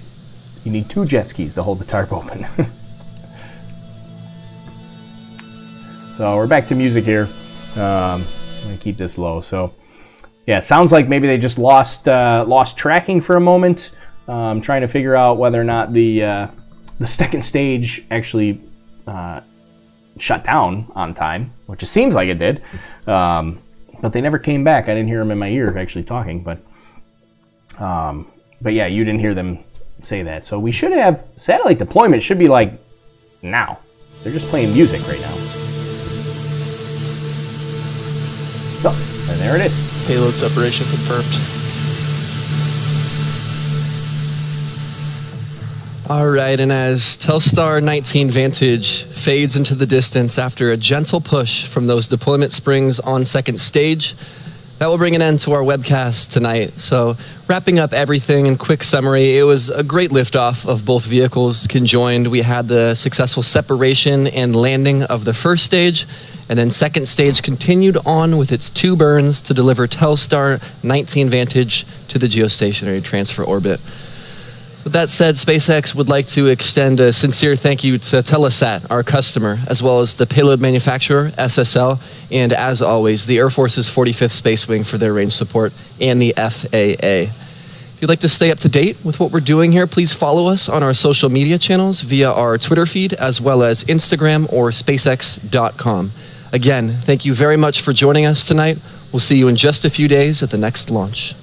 you need 2 jet skis to hold the tarp open. So we're back to music here. I'm gonna keep this low. So yeah, sounds like maybe they just lost tracking for a moment. Trying to figure out whether or not the second stage actually shut down on time, which it seems like it did. But they never came back. I didn't hear them in my ear actually talking, but yeah, you didn't hear them say that. So we should have satellite deployment should be like now. They're just playing music right now. So, and there it is. Payload separation confirmed. All right, and as Telstar 19 Vantage fades into the distance after a gentle push from those deployment springs on second stage, that will bring an end to our webcast tonight. So wrapping up everything in quick summary, it was a great liftoff of both vehicles conjoined. We had the successful separation and landing of the first stage, and then second stage continued on with its 2 burns to deliver Telstar 19 Vantage to the geostationary transfer orbit. With that said, SpaceX would like to extend a sincere thank you to Telesat, our customer, as well as the payload manufacturer, SSL, and as always, the Air Force's 45th Space Wing for their range support, and the FAA. If you'd like to stay up to date with what we're doing here, please follow us on our social media channels via our Twitter feed, as well as Instagram or SpaceX.com. Again, thank you very much for joining us tonight. We'll see you in just a few days at the next launch.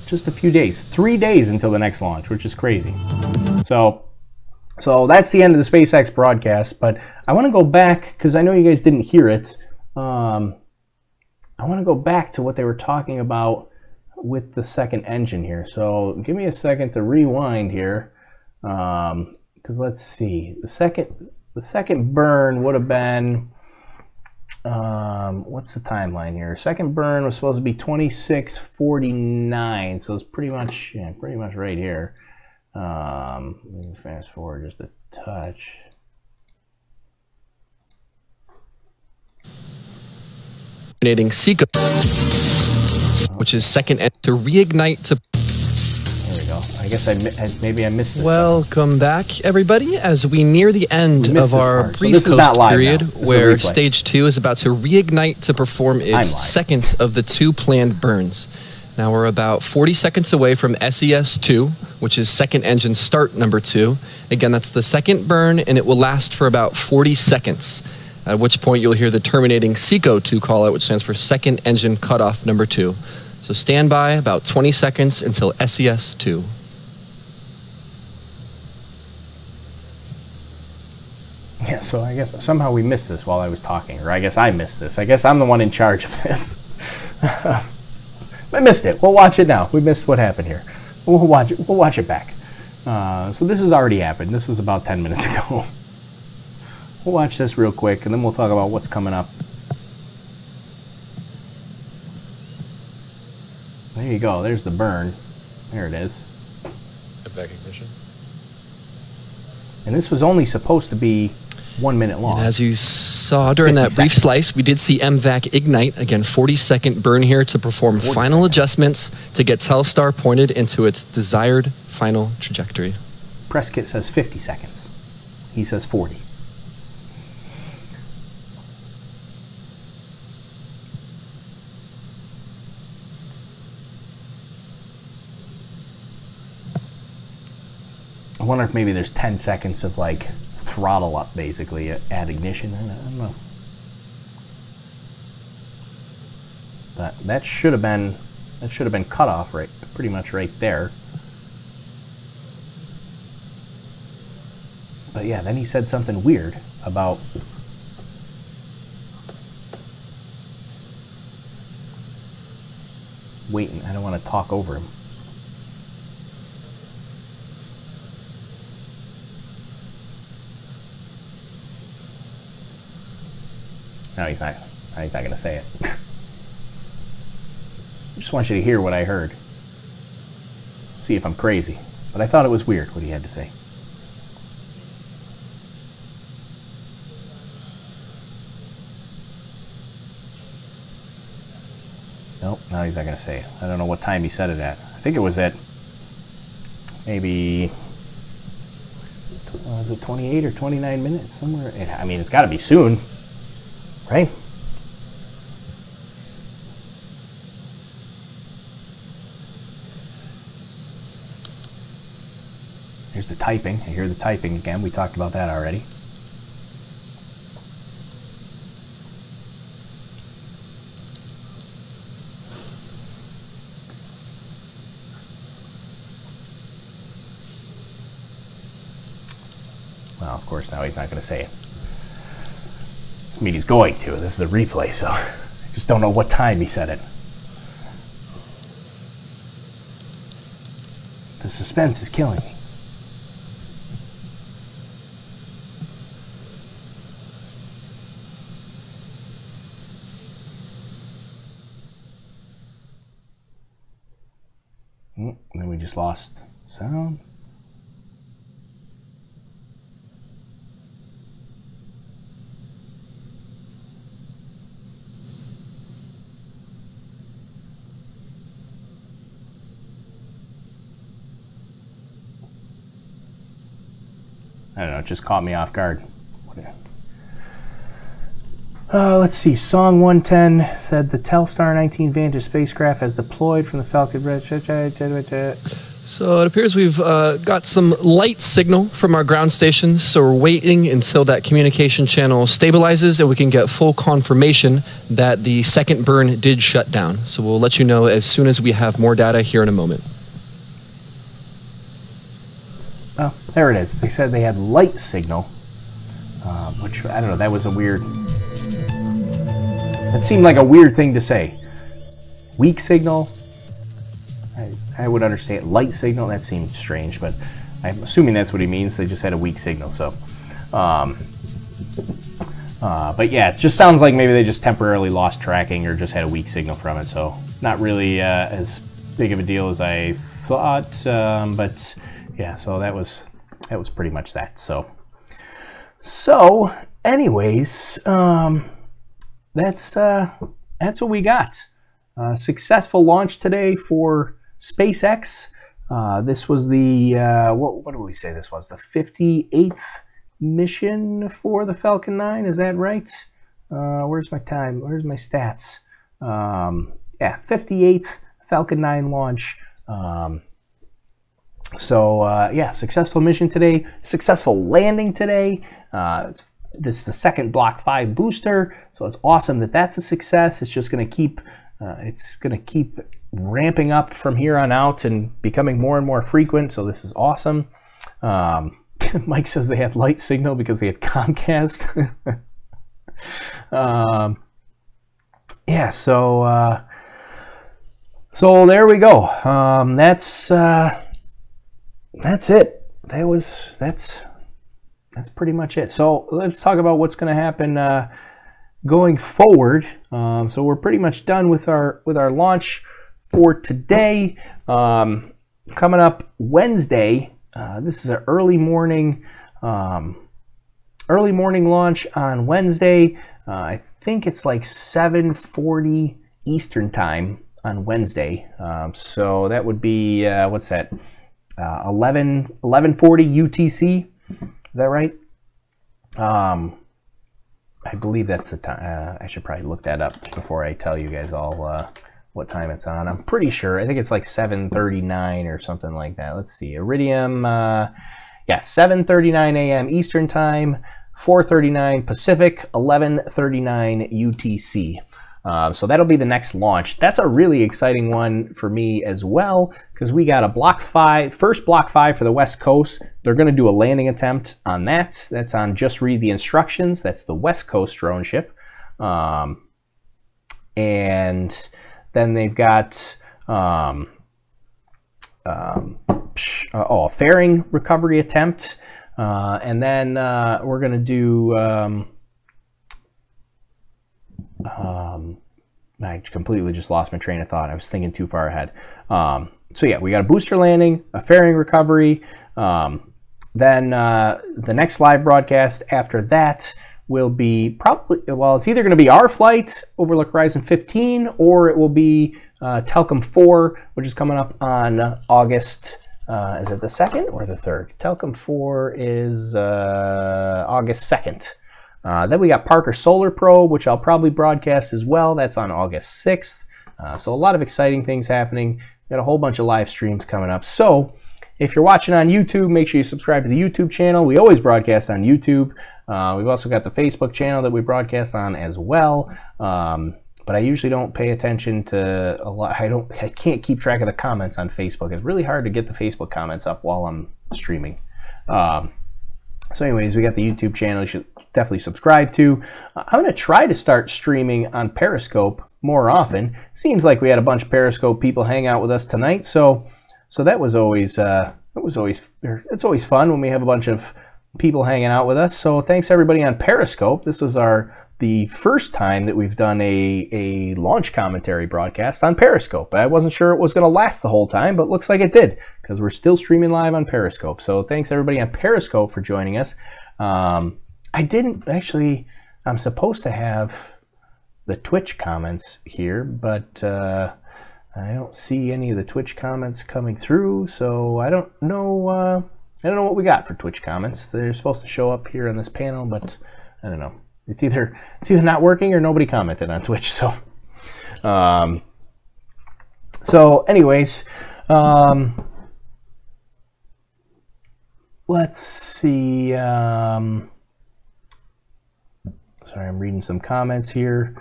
Just a few days, 3 days until the next launch, which is crazy. So So that's the end of the SpaceX broadcast, but I want to go back, because I know you guys didn't hear it. I want to go back to what they were talking about with the second engine here. So give me a second to rewind here, because let's see. The second burn would have been, what's the timeline here? Second burn was supposed to be 26:49, so it's pretty much right here. Let me fast forward just a touch. Seeker, which is second to reignite to. There we go. I guess maybe I missed this. Welcome back, everybody, as we near the end of our brief coast period, where stage 2 is about to reignite to perform its second of the 2 planned burns. Now we're about 40 seconds away from SES-2, which is second engine start number 2. Again, that's the second burn, and it will last for about 40 seconds, at which point you'll hear the terminating SECO-2 call-out, which stands for second engine cutoff number 2. So stand by about 20 seconds until SES-2. Yeah, so I guess somehow we missed this while I was talking, or I guess I missed this. I guess I'm the one in charge of this. I missed it. We'll watch it now. We missed what happened here. We'll watch it back. So this has already happened. This was about 10 minutes ago. We'll watch this real quick, and then we'll talk about what's coming up. There you go. There's the burn. There it is. Back ignition. And this was only supposed to be 1 minute long. And as you saw during that brief slice, we did see MVAC ignite. Again, 40-second burn here to perform final adjustments to get Telstar pointed into its desired final trajectory. Press kit says 50 seconds. He says 40. I wonder if maybe there's 10 seconds of like throttle up, basically, at ignition. I don't know. But that should have been cut off right, pretty much right there. But yeah, then he said something weird about waiting. I don't want to talk over him. No, he's not going to say it. I just want you to hear what I heard. See if I'm crazy. But I thought it was weird what he had to say. Nope, now he's not going to say it. I don't know what time he said it at. I think it was at maybe, was it 28 or 29 minutes? Somewhere. I mean, it's got to be soon. Right? Here's the typing. I hear the typing again. We talked about that already. Well, of course, now he's not going to say it. I mean, he's going to. This is a replay, so I just don't know what time he said it. The suspense is killing me. And then we just lost sound. I don't know, it just caught me off guard. Let's see, Song 110 said the Telstar 19 VANTAGE spacecraft has deployed from the Falcon. So it appears we've got some light signal from our ground stations, so we're waiting until that communication channel stabilizes and we can get full confirmation that the second burn did shut down. So we'll let you know as soon as we have more data here in a moment. Oh, there it is. They said they had light signal, which, I don't know, that was a weird... That seemed like a weird thing to say. Weak signal? I would understand. Light signal? That seemed strange, but I'm assuming that's what he means. They just had a weak signal, so... but yeah, it just sounds like maybe they just temporarily lost tracking or just had a weak signal from it, so not really as big of a deal as I thought, but yeah, so that was pretty much that. So anyways, that's what we got. Successful launch today for SpaceX. This was the what do we say this was? The 58th mission for the Falcon 9, is that right? Where's my time? Where's my stats? Yeah, 58th Falcon 9 launch. Yeah, successful mission today, successful landing today. This is the second Block 5 booster, so it's awesome that that's a success. It's just going to keep ramping up from here on out and becoming more and more frequent, so this is awesome. Mike says they had light signal because they had Comcast. Yeah, so there we go. That's it. That's pretty much it. So let's talk about what's going to happen going forward. So we're pretty much done with our launch for today. Coming up Wednesday. This is an early morning launch on Wednesday. I think it's like 7:40 Eastern time on Wednesday. So that would be what's that? 11:40 UTC. Is that right? I believe that's the time. I should probably look that up before I tell you guys all what time it's on. I'm pretty sure. I think it's like 7:39 or something like that. Let's see. Iridium, yeah, 7:39 a.m. Eastern Time, 4:39 Pacific, 11:39 UTC. So that'll be the next launch. That's a really exciting one for me as well, because we got a Block 5, first Block 5 for the West Coast. They're going to do a landing attempt on that. That's on Just Read the Instructions. That's the West Coast drone ship. And then they've got a fairing recovery attempt. And then we're going to do... I completely just lost my train of thought. I was thinking too far ahead. So yeah, we got a booster landing, a fairing recovery. Then the next live broadcast after that will be probably, well, it's either going to be our flight, Overlook Horizon 15, or it will be Telcom 4, which is coming up on August, is it the 2nd or the 3rd? Telcom 4 is August 2nd. Then we got Parker Solar Probe, which I'll probably broadcast as well. That's on August 6th. So a lot of exciting things happening. Got a whole bunch of live streams coming up. So if you're watching on YouTube, make sure you subscribe to the YouTube channel. We always broadcast on YouTube. We've also got the Facebook channel that we broadcast on as well. But I usually don't pay attention to a lot. I can't keep track of the comments on Facebook. It's really hard to get the Facebook comments up while I'm streaming. So anyways, we got the YouTube channel you should definitely subscribe to. I'm going to try to start streaming on Periscope more often. Seems like we had a bunch of Periscope people hang out with us tonight, so that was always it's always fun when we have a bunch of people hanging out with us. So thanks everybody on Periscope. This was the first time that we've done a launch commentary broadcast on Periscope. I wasn't sure it was going to last the whole time, but looks like it did, because we're still streaming live on Periscope. So thanks everybody on Periscope for joining us. I didn't actually, I'm supposed to have the Twitch comments here, but I don't see any of the Twitch comments coming through, so I don't know what we got for Twitch comments. They're supposed to show up here on this panel, but I don't know. It's either not working or nobody commented on Twitch. So, anyways, let's see. Sorry, I'm reading some comments here.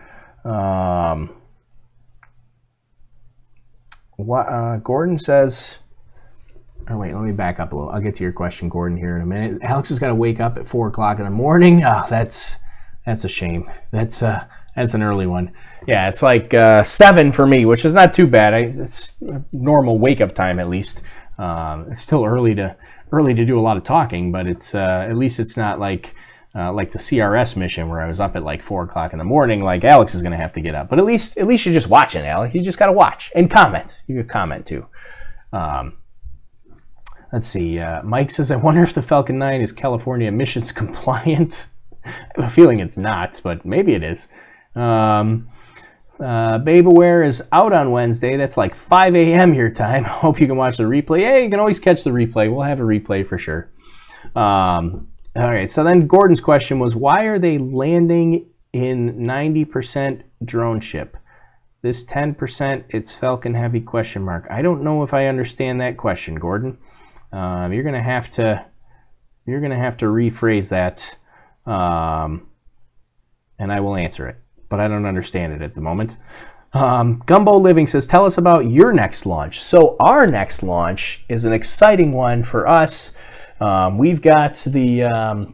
Gordon says, or wait, let me back up a little. I'll get to your question, Gordon, here in a minute. Alex has got to wake up at 4 o'clock in the morning. Oh, that's a shame. That's an early one. Yeah, it's like 7 for me, which is not too bad. It's normal wake up time at least. It's still early to do a lot of talking, but it's at least it's not like the CRS mission where I was up at like 4 o'clock in the morning. Like Alex is going to have to get up, but at least you're just watching, Alex. You just got to watch and comment. You can comment too. Let's see. Mike says, I wonder if the Falcon 9 is California emissions compliant. I have a feeling it's not, but maybe it is. Babe Aware is out on Wednesday. That's like 5 a.m. your time. Hope you can watch the replay. Hey, you can always catch the replay. We'll have a replay for sure. All right, so then Gordon's question was, why are they landing in 90% drone ship? This 10%, it's Falcon Heavy question mark. I don't know if I understand that question, Gordon. You're gonna have to rephrase that, and I will answer it. But I don't understand it at the moment. Gumbo Living says, tell us about your next launch. So our next launch is an exciting one for us. We've got the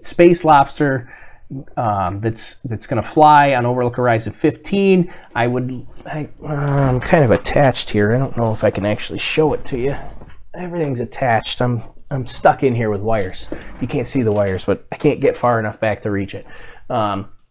Space Lobster that's going to fly on Overlook Horizon 15. I'm kind of attached here. I don't know if I can actually show it to you. Everything's attached. I'm stuck in here with wires. You can't see the wires, but I can't get far enough back to reach it.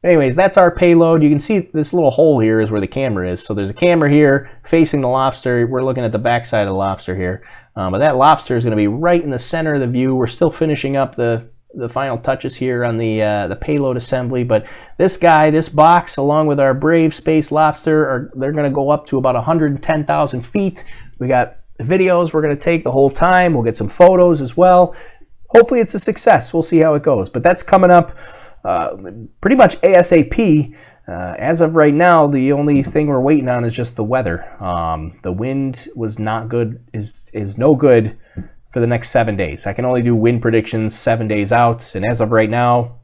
Anyways, that's our payload. You can see this little hole here is where the camera is. So there's a camera here facing the lobster. We're looking at the backside of the lobster here. But that lobster is going to be right in the center of the view. We're still finishing up the final touches here on the payload assembly. But this guy, this box, along with our brave space lobster, they're going to go up to about 110,000 feet. We got videos we're going to take the whole time. We'll get some photos as well. Hopefully it's a success. We'll see how it goes. But that's coming up pretty much ASAP. As of right now, the only thing we're waiting on is just the weather. The wind was not good, is no good for the next 7 days. I can only do wind predictions 7 days out, and as of right now,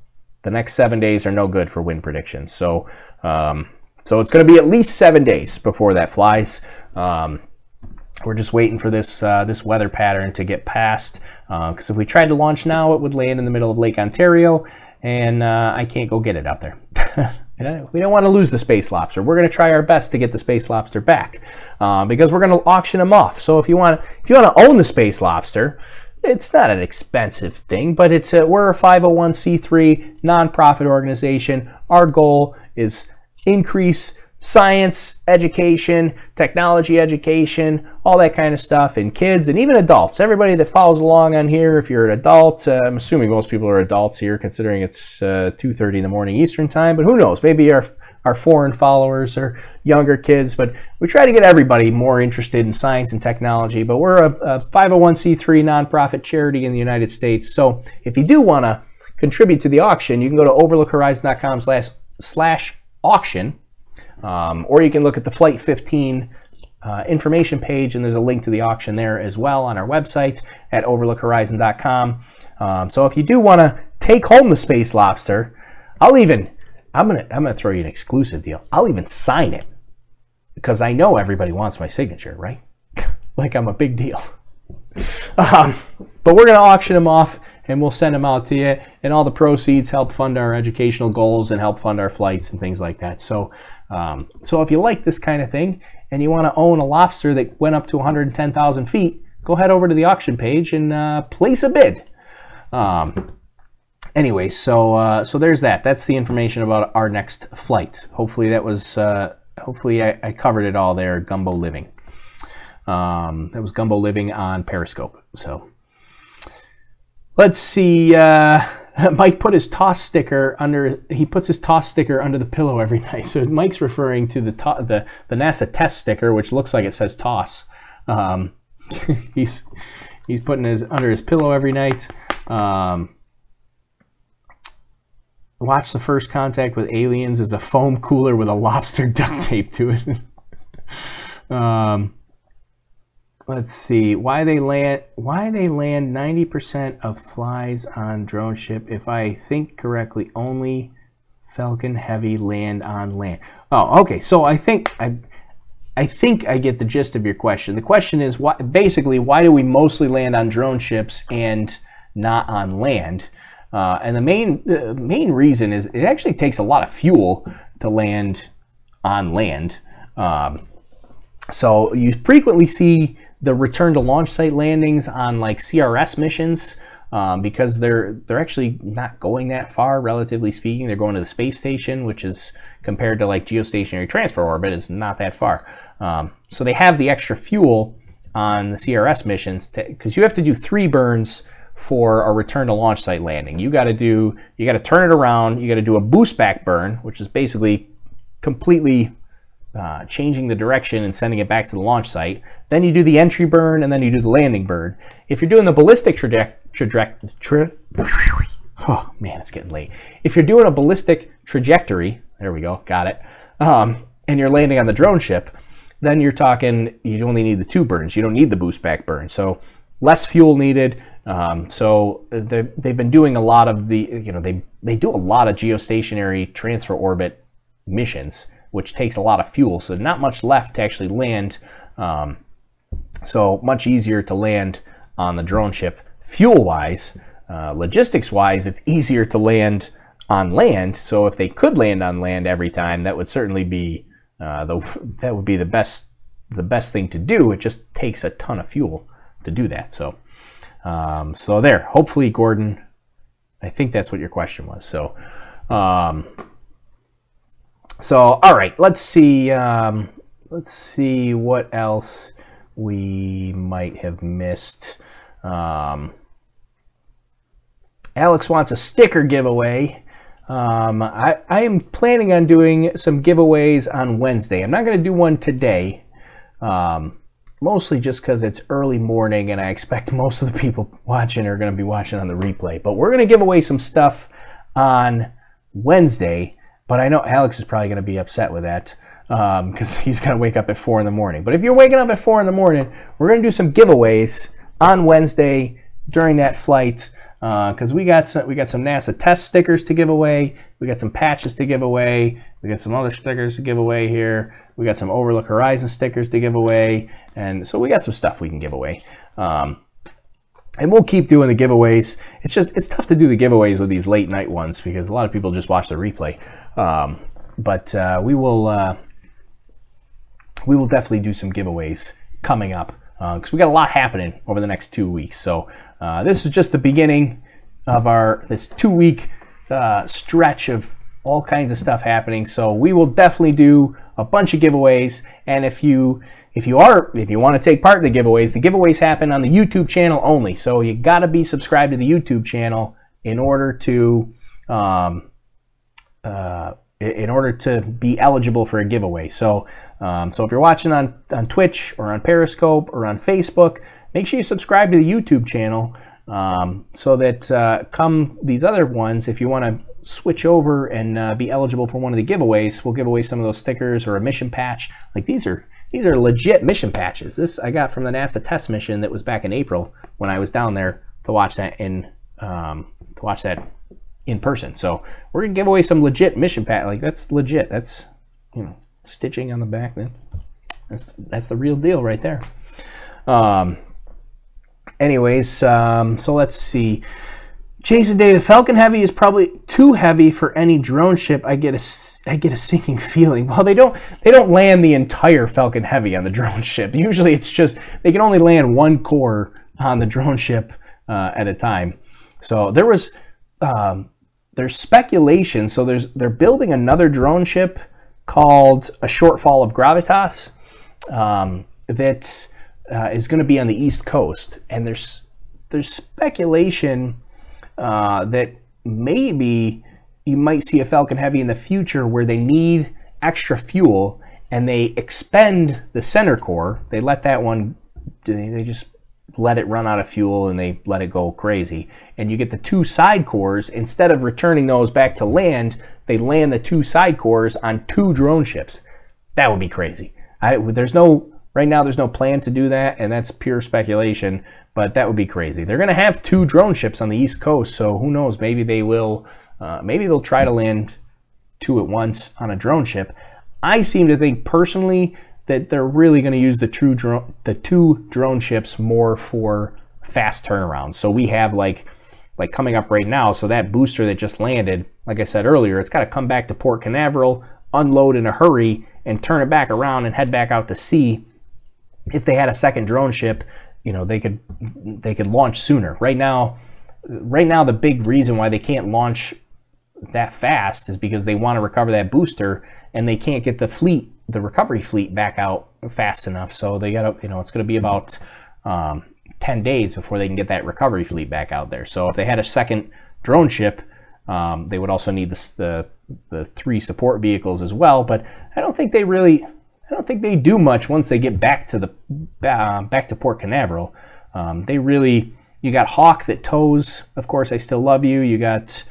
the next 7 days are no good for wind predictions. So, so it's going to be at least 7 days before that flies. We're just waiting for this this weather pattern to get past, because if we tried to launch now, it would land in the middle of Lake Ontario, and I can't go get it out there. We don't want to lose the Space Lobster. We're going to try our best to get the Space Lobster back, because we're going to auction them off. So if you want to own the Space Lobster, it's not an expensive thing, but we're a 501c3 nonprofit organization. Our goal is increase science education, technology education, all that kind of stuff in kids and even adults. Everybody that follows along on here, if you're an adult, I'm assuming most people are adults here considering it's 2:30 in the morning Eastern time, but who knows, maybe our foreign followers or younger kids, but we try to get everybody more interested in science and technology. But we're a 501c3 nonprofit charity in the United States. So if you do want to contribute to the auction, you can go to overlookhorizon.com/auction. Or you can look at the Flight 15 information page, and there's a link to the auction there as well on our website at overlookhorizon.com. So if you do want to take home the Space Lobster, I'm gonna throw you an exclusive deal. I'll even sign it, because I know everybody wants my signature, right? Like I'm a big deal. But we're gonna auction them off, and we'll send them out to you, and all the proceeds help fund our educational goals and help fund our flights and things like that. So so if you like this kind of thing and you want to own a lobster that went up to 110,000 feet, go head over to the auction page and place a bid. Anyway, so there's that. That's the information about our next flight. Hopefully that was hopefully I covered it all there. Gumbo Living. That was Gumbo Living on Periscope. So let's see. Mike put his toss sticker under. He puts his toss sticker under the pillow every night. So Mike's referring to the NASA test sticker, which looks like it says toss. He's putting his under his pillow every night. Watch the First Contact with Aliens is a foam cooler with a lobster duct tape to it. Let's see why they land 90% of flies on drone ship. If I think correctly, only Falcon Heavy land on land. Oh, okay. So I think I think I get the gist of your question. The question is, basically, why do we mostly land on drone ships and not on land? And the main reason is it actually takes a lot of fuel to land on land. So you frequently see the return to launch site landings on like CRS missions because they're actually not going that far, relatively speaking. They're going to the space station, which is compared to like geostationary transfer orbit is not that far. So they have the extra fuel on the CRS missions because you have to do 3 burns for a return to launch site landing. You got to turn it around. You got to do a boost back burn, which is basically completely changing the direction and sending it back to the launch site. Then you do the entry burn, and then you do the landing burn. If you're doing the ballistic oh man, it's getting late. If you're doing a ballistic trajectory, there we go, got it, and you're landing on the drone ship, then you're talking, you only need the 2 burns. You don't need the boost back burn. So less fuel needed. So they've been doing a lot of the, they do a lot of geostationary transfer orbit missions, which takes a lot of fuel, so not much left to actually land. So much easier to land on the drone ship fuel-wise. Logistics-wise, it's easier to land on land. So if they could land on land every time, that would certainly be that would be the best thing to do. It just takes a ton of fuel to do that. So so there. Hopefully, Gordon, I think that's what your question was. So. So, all right, let's see what else we might have missed. Alex wants a sticker giveaway. I am planning on doing some giveaways on Wednesday. I'm not going to do one today, mostly just because it's early morning and I expect most of the people watching are going to be watching on the replay. But we're going to give away some stuff on Wednesday. But I know Alex is probably going to be upset with that because he's going to wake up at 4 in the morning. But if you're waking up at 4 in the morning, we're going to do some giveaways on Wednesday during that flight because we got some NASA test stickers to give away. We got some patches to give away. We got some other stickers to give away here. We got some Overlook Horizon stickers to give away. And so we got some stuff we can give away. And we'll keep doing the giveaways. It's tough to do the giveaways with these late night ones because a lot of people just watch the replay. But we will definitely do some giveaways coming up because we got a lot happening over the next 2 weeks. So this is just the beginning of this 2-week stretch of all kinds of stuff happening. So we will definitely do a bunch of giveaways. And if you want to take part in the giveaways happen on the YouTube channel only. So you got to be subscribed to the YouTube channel in order to be eligible for a giveaway. So so if you're watching on Twitch or on Periscope or on Facebook, make sure you subscribe to the YouTube channel so that come these other ones, if you want to switch over and be eligible for one of the giveaways, we'll give away some of those stickers or a mission patch. Like these are legit mission patches. This I got from the NASA test mission that was back in April when I was down there to watch that in person. So we're gonna give away some legit mission patch. Like that's legit. That's stitching on the back. Then that's the real deal right there. Anyways, so let's see. Jason Day, the Falcon Heavy is probably too heavy for any drone ship. I get a sinking feeling. Well, they don't land the entire Falcon Heavy on the drone ship. Usually it's just they can only land 1 core on the drone ship at a time. So there's speculation. So they're building another drone ship called a Shortfall of Gravitas that is going to be on the East Coast, and there's speculation that maybe you might see a Falcon Heavy in the future where they need extra fuel and they expend the center core. They let that one, they just let it run out of fuel and they let it go crazy. And you get the 2 side cores. Instead of returning those back to land, they land the 2 side cores on 2 drone ships. That would be crazy. Right now there's no plan to do that, and that's pure speculation, but that would be crazy. They're going to have 2 drone ships on the East Coast, so who knows, maybe they will, maybe they'll try to land 2 at once on a drone ship. I seem to think personally that they're really going to use the two drone ships more for fast turnarounds. So we have like coming up right now, so that booster that just landed, like I said earlier, it's got to come back to Port Canaveral, unload in a hurry, and turn it back around and head back out to sea. If they had a second drone ship, you know, they could launch sooner. Right now, the big reason why they can't launch that fast is because they want to recover that booster, and they can't get the recovery fleet back out fast enough. So they got to, you know, it's going to be about 10 days before they can get that recovery fleet back out there. So if they had a second drone ship, they would also need the 3 support vehicles as well. But I don't think they do much once they get back to Port Canaveral. You got Hawk that tows. Of course, I Still Love You. You got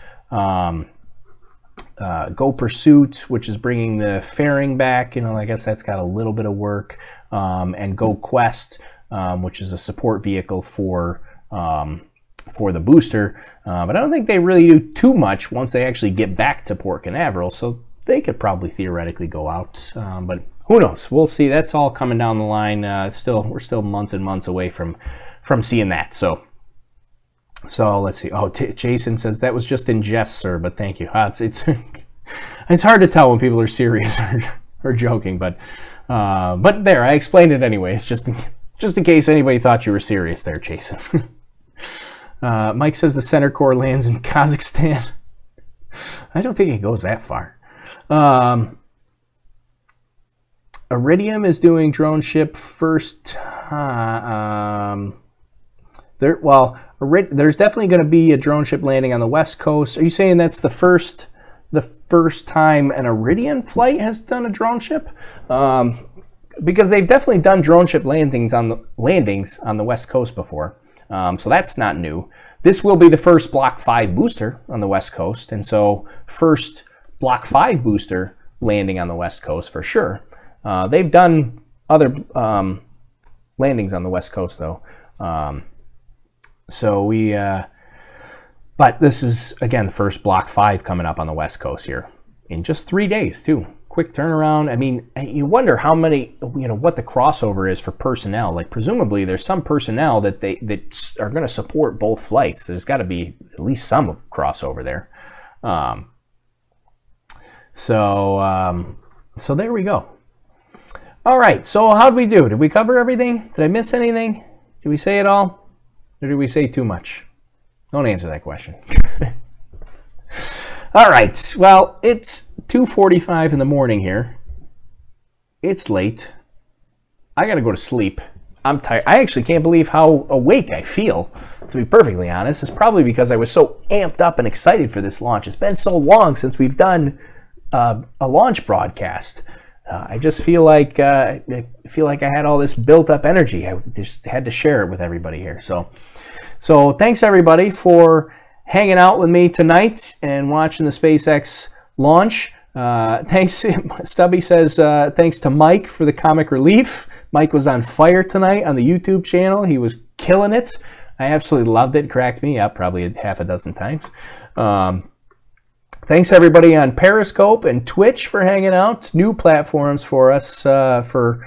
Go Pursuit, which is bringing the fairing back. You know, I guess that's got a little bit of work. And Go Quest, which is a support vehicle for the booster. But I don't think they really do too much once they actually get back to Port Canaveral. So they could probably theoretically go out. But who knows? We'll see. That's all coming down the line. We're still months and months away from seeing that. So let's see. Oh, Jason says that was just in jest, sir. But thank you. It's hard to tell when people are serious or joking. But there, I explained it anyways, just in case anybody thought you were serious there, Jason. Mike says the center core lands in Kazakhstan. I don't think it goes that far. Iridium is doing drone ship first. There's definitely going to be a drone ship landing on the West Coast. Are you saying that's the first time an Iridium flight has done a drone ship? Because they've definitely done drone ship landings on the West Coast before. So that's not new. This will be the first Block 5 booster on the West Coast, and so first Block 5 booster landing on the West Coast for sure. They've done other landings on the West Coast though. But this is again the first Block 5 coming up on the West Coast here in just 3 days too. Quick turnaround. I mean, you wonder how many, what the crossover is for personnel. Like presumably there's some personnel that are going to support both flights. There's got to be at least some of crossover there. So there we go. All right. So how'd we do? Did we cover everything? Did I miss anything? Did we say it all? Or did we say too much? Don't answer that question. All right. Well, it's 2:45 in the morning here. It's late. I got to go to sleep. I'm tired. I actually can't believe how awake I feel, to be perfectly honest. It's probably because I was so amped up and excited for this launch. It's been so long since we've done a launch broadcast. I just feel like I had all this built up energy. I just had to share it with everybody here. So thanks everybody for hanging out with me tonight and watching the SpaceX launch. Thanks. Stubby says thanks to Mike for the comic relief. Mike was on fire tonight on the YouTube channel. He was killing it. I absolutely loved it. Cracked me up probably half a dozen times. Thanks everybody on Periscope and Twitch for hanging out. New platforms for us for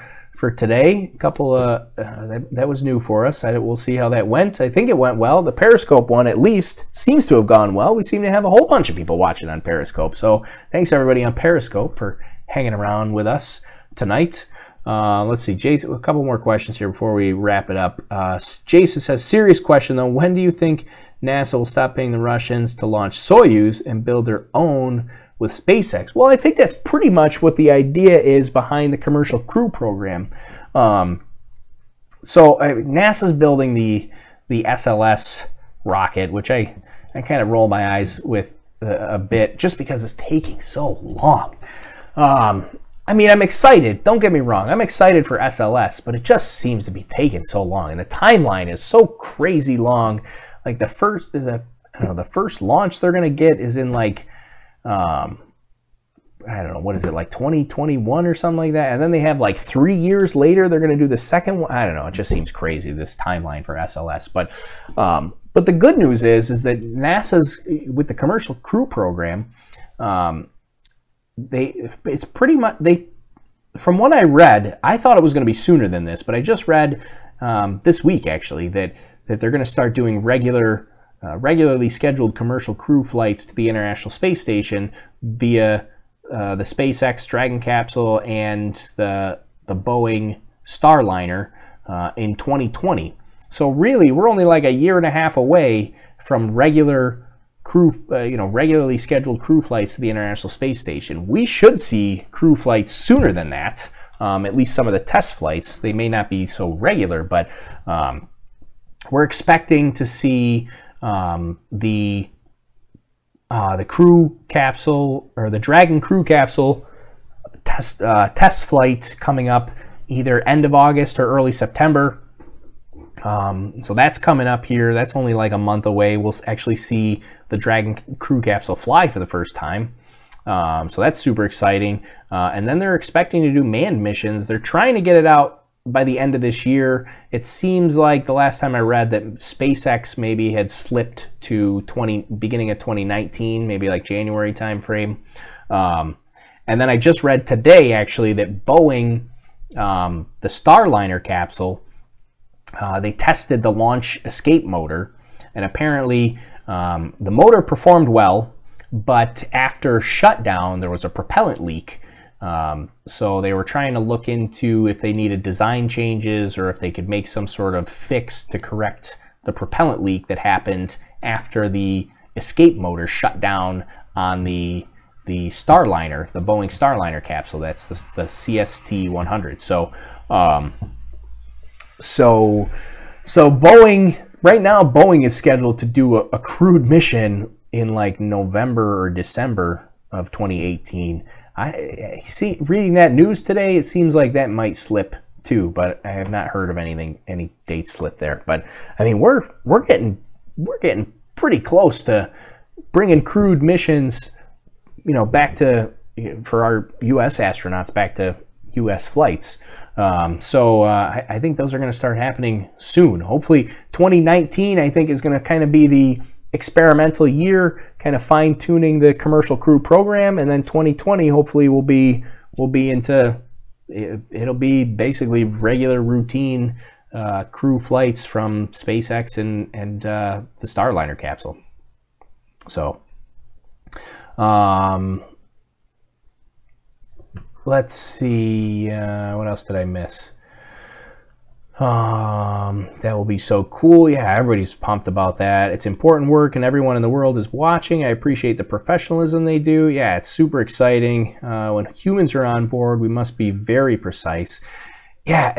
today. A couple that was new for us. We'll see how that went. I think it went well. The Periscope one at least seems to have gone well. We seem to have a whole bunch of people watching on Periscope. So thanks everybody on Periscope for hanging around with us tonight. Let's see, Jason, a couple more questions here before we wrap it up. Jason says, serious question though, when do you think NASA will stop paying the Russians to launch Soyuz and build their own with SpaceX? Well, I think that's pretty much what the idea is behind the Commercial Crew Program. NASA's building the SLS rocket, which I kind of roll my eyes with a bit just because it's taking so long. I mean, I'm excited. Don't get me wrong. I'm excited for SLS, but it just seems to be taking so long, and the timeline is so crazy long. Like the first launch they're gonna get is in like I don't know, what is it, like 2021 or something like that, and then they have like 3 years later they're gonna do the second one. I don't know. It just seems crazy, this timeline for SLS. But the good news is that NASA's with the Commercial Crew Program. It's pretty much, from what I read, I thought it was going to be sooner than this, but I just read this week actually that they're going to start doing regularly scheduled commercial crew flights to the International Space Station via the SpaceX Dragon capsule and the Boeing Starliner in 2020. So really, we're only like a year and a half away from regular crew, regularly scheduled crew flights to the International Space Station. We should see crew flights sooner than that. At least some of the test flights, they may not be so regular, but we're expecting to see the crew capsule, or the Dragon crew capsule test flight coming up either end of August or early September. So that's coming up here. That's only like a month away. We'll actually see the Dragon crew capsule fly for the first time. So that's super exciting. And then they're expecting to do manned missions. They're trying to get it out by the end of this year. It seems like the last time I read that SpaceX maybe had slipped to beginning of 2019, maybe like January timeframe. And then I just read today actually that Boeing, the Starliner capsule, they tested the launch escape motor, and apparently the motor performed well, but after shutdown there was a propellant leak. So they were trying to look into if they needed design changes or if they could make some sort of fix to correct the propellant leak that happened after the escape motor shut down on the Starliner, the Boeing Starliner capsule. That's the CST-100. So Boeing, right now Boeing is scheduled to do a crewed mission in like November or December of 2018. I see, reading that news today, it seems like that might slip too, but I have not heard of any date slip there. But I mean, we're getting pretty close to bringing crewed missions, back to, for our U.S. astronauts, back to U.S. flights. So I think those are going to start happening soon. Hopefully 2019, I think, is going to kind of be the experimental year, kind of fine-tuning the commercial crew program, and then 2020 hopefully will be into, it'll be basically regular routine crew flights from SpaceX and the Starliner capsule. So let's see, what else did I miss? That will be so cool. Yeah, everybody's pumped about that. It's important work and everyone in the world is watching. I appreciate the professionalism they do. Yeah, it's super exciting. When humans are on board, we must be very precise. Yeah,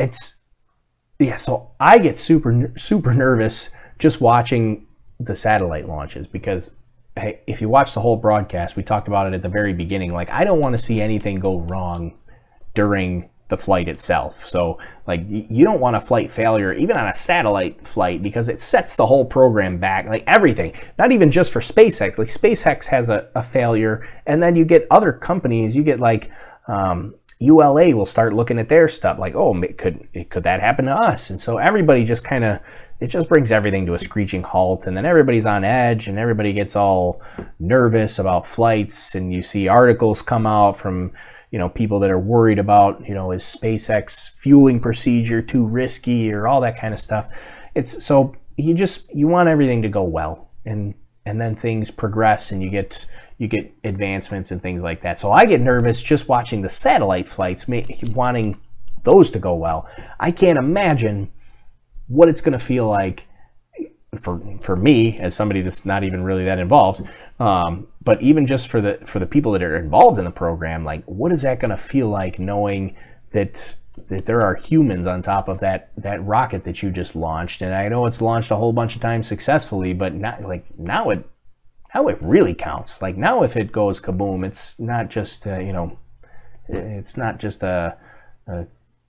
so I get super nervous just watching the satellite launches because, hey, if you watch the whole broadcast, we talked about it at the very beginning, like I don't want to see anything go wrong during the flight itself. So like you don't want a flight failure even on a satellite flight because it sets the whole program back, like everything, not even just for SpaceX. Like SpaceX has a failure, and then you get other companies, you get like ULA will start looking at their stuff like, oh, could that happen to us? And so everybody just kind of, it just brings everything to a screeching halt, and then everybody's on edge and everybody gets all nervous about flights, and you see articles come out from people that are worried about, is SpaceX fueling procedure too risky or all that kind of stuff. It's so you want everything to go well, and then things progress and you get advancements and things like that. So I get nervous just watching the satellite flights, wanting those to go well. I can't imagine what it's going to feel like for me as somebody that's not even really that involved, but even just for the people that are involved in the program, like what is that going to feel like knowing that there are humans on top of that rocket that you just launched? And I know it's launched a whole bunch of times successfully, but now it really counts. Like now if it goes kaboom, it's not just it's not just a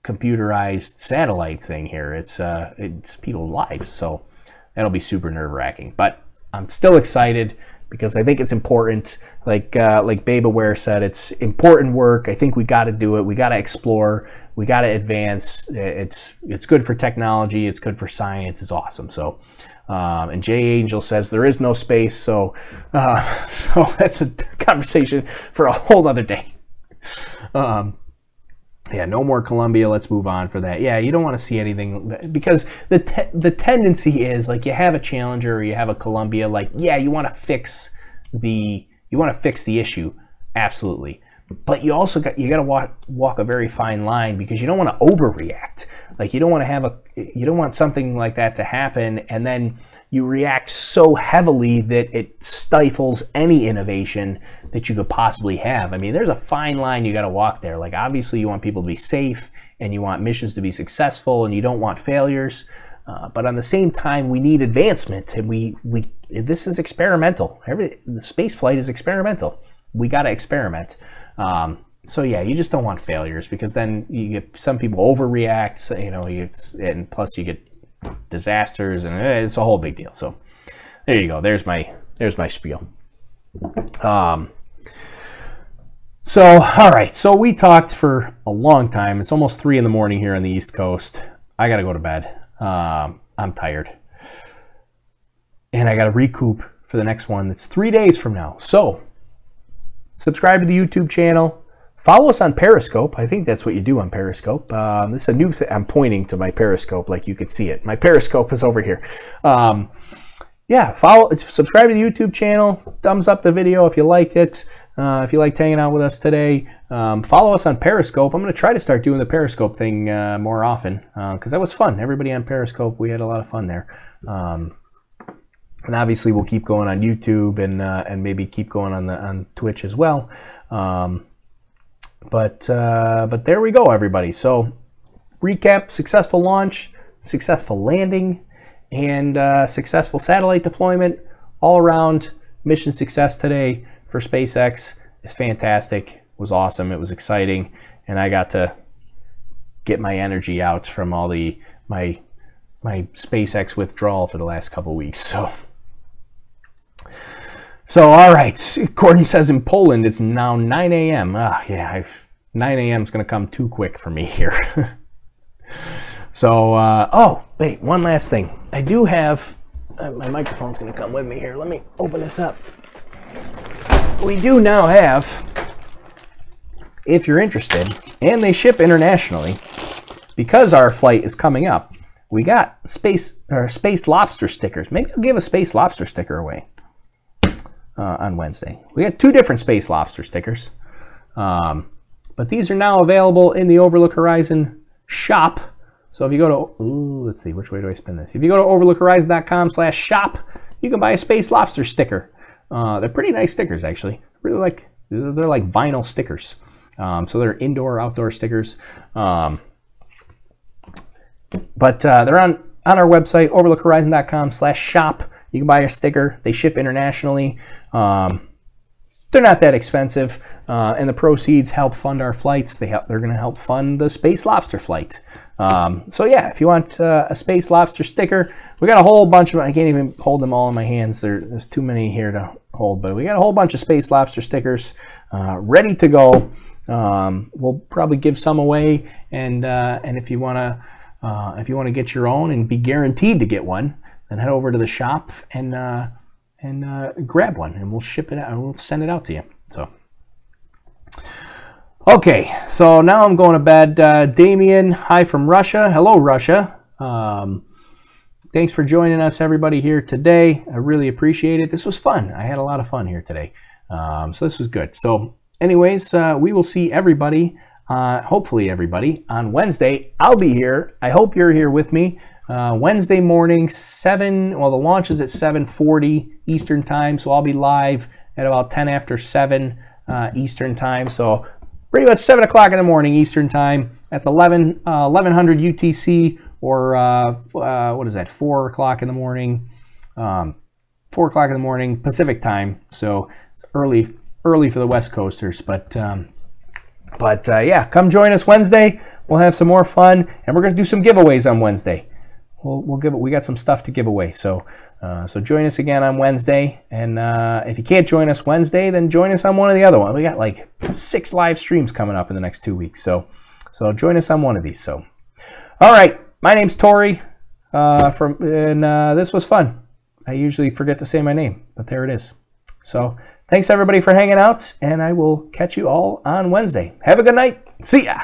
computerized satellite thing here. It's people's lives. So that'll be super nerve-wracking, but I'm still excited because I think it's important. Like Babe Aware said, it's important work. I think we got to do it. We got to explore. We got to advance. It's good for technology. It's good for science. It's awesome. So, and Jay Angel says there is no space. So that's a conversation for a whole other day. Yeah, no more Columbia. Let's move on for that. Yeah, you don't want to see anything, because the tendency is, like, you have a Challenger or you have a Columbia, like, yeah, you want to fix the issue, absolutely. But you also got to walk a very fine line, because you don't want to overreact. Like, you don't want something like that to happen and then you react so heavily that it stifles any innovation that you could possibly have. I mean, there's a fine line you got to walk there. Like, obviously you want people to be safe and you want missions to be successful and you don't want failures. But on the same time, we need advancement, and this is experimental. The space flight is experimental. We got to experiment. So yeah, you just don't want failures, because then you get some people overreact, and plus you get disasters, and it's a whole big deal. So there you go. There's my spiel. So all right. So we talked for a long time. It's almost 3 in the morning here on the East Coast. I got to go to bed. I'm tired, and I got to recoup for the next one. It's 3 days from now. So subscribe to the YouTube channel. Follow us on Periscope. I think that's what you do on Periscope. This is a new thing. I'm pointing to my Periscope like you could see it. My Periscope is over here. Yeah, subscribe to the YouTube channel. Thumbs up the video if you liked it. If you liked hanging out with us today. Follow us on Periscope. I'm going to try to start doing the Periscope thing more often, because that was fun. Everybody on Periscope, we had a lot of fun there. And obviously we'll keep going on YouTube and maybe keep going on Twitch as well. But there we go, everybody. So recap: successful launch, successful landing, and successful satellite deployment. All around mission success today for SpaceX is fantastic. It was awesome. It was exciting, and I got to get my energy out from all my SpaceX withdrawal for the last couple weeks. So all right, Gordon says in Poland it's now 9 a.m. Yeah, 9 a.m. is going to come too quick for me here. So, oh, wait, one last thing. I do have, my microphone's going to come with me here. Let me open this up. We do now have, if you're interested, and they ship internationally, because our flight is coming up, we got Space Lobster stickers. Maybe I'll give a Space Lobster sticker away. On Wednesday. We got 2 different Space Lobster stickers, but these are now available in the Overlook Horizon shop. So if you go to, let's see, which way do I spin this? If you go to overlookhorizon.com/shop, you can buy a Space Lobster sticker. They're pretty nice stickers, actually. Really like, they're like vinyl stickers. So they're indoor, outdoor stickers. But they're on our website, overlookhorizon.com/shop. You can buy a sticker. They ship internationally. They're not that expensive, and the proceeds help fund our flights. They're going to help fund the Space Lobster flight. So yeah, if you want a Space Lobster sticker, we got a whole bunch of them. I can't even hold them all in my hands. There's too many here to hold, but we got a whole bunch of Space Lobster stickers ready to go. We'll probably give some away, and if you want to get your own and be guaranteed to get one, then head over to the shop and grab one, and we'll ship it out. We'll send it out to you. So, okay, so now I'm going to bed. Damien, hi from Russia. Hello, Russia. Thanks for joining us, everybody, here today. I really appreciate it. This was fun. I had a lot of fun here today. So this was good. So anyways, we will see everybody, hopefully everybody, on Wednesday. I'll be here. I hope you're here with me. Wednesday morning, the launch is at 7:40 Eastern time, so I'll be live at about 10 after 7 Eastern time, so pretty much 7 o'clock in the morning Eastern time. That's 1100 UTC, or what is that, 4 o'clock in the morning, 4 o'clock in the morning Pacific time, so it's early for the West Coasters, but yeah, come join us Wednesday. We'll have some more fun, and we're going to do some giveaways on Wednesday. We got some stuff to give away, so join us again on Wednesday, and if you can't join us Wednesday, then join us on one of the other ones. We got like 6 live streams coming up in the next 2 weeks, so join us on one of these. So, all right, my name's Tori, and this was fun. I usually forget to say my name, but there it is. So thanks everybody for hanging out, and I will catch you all on Wednesday. Have a good night. See ya.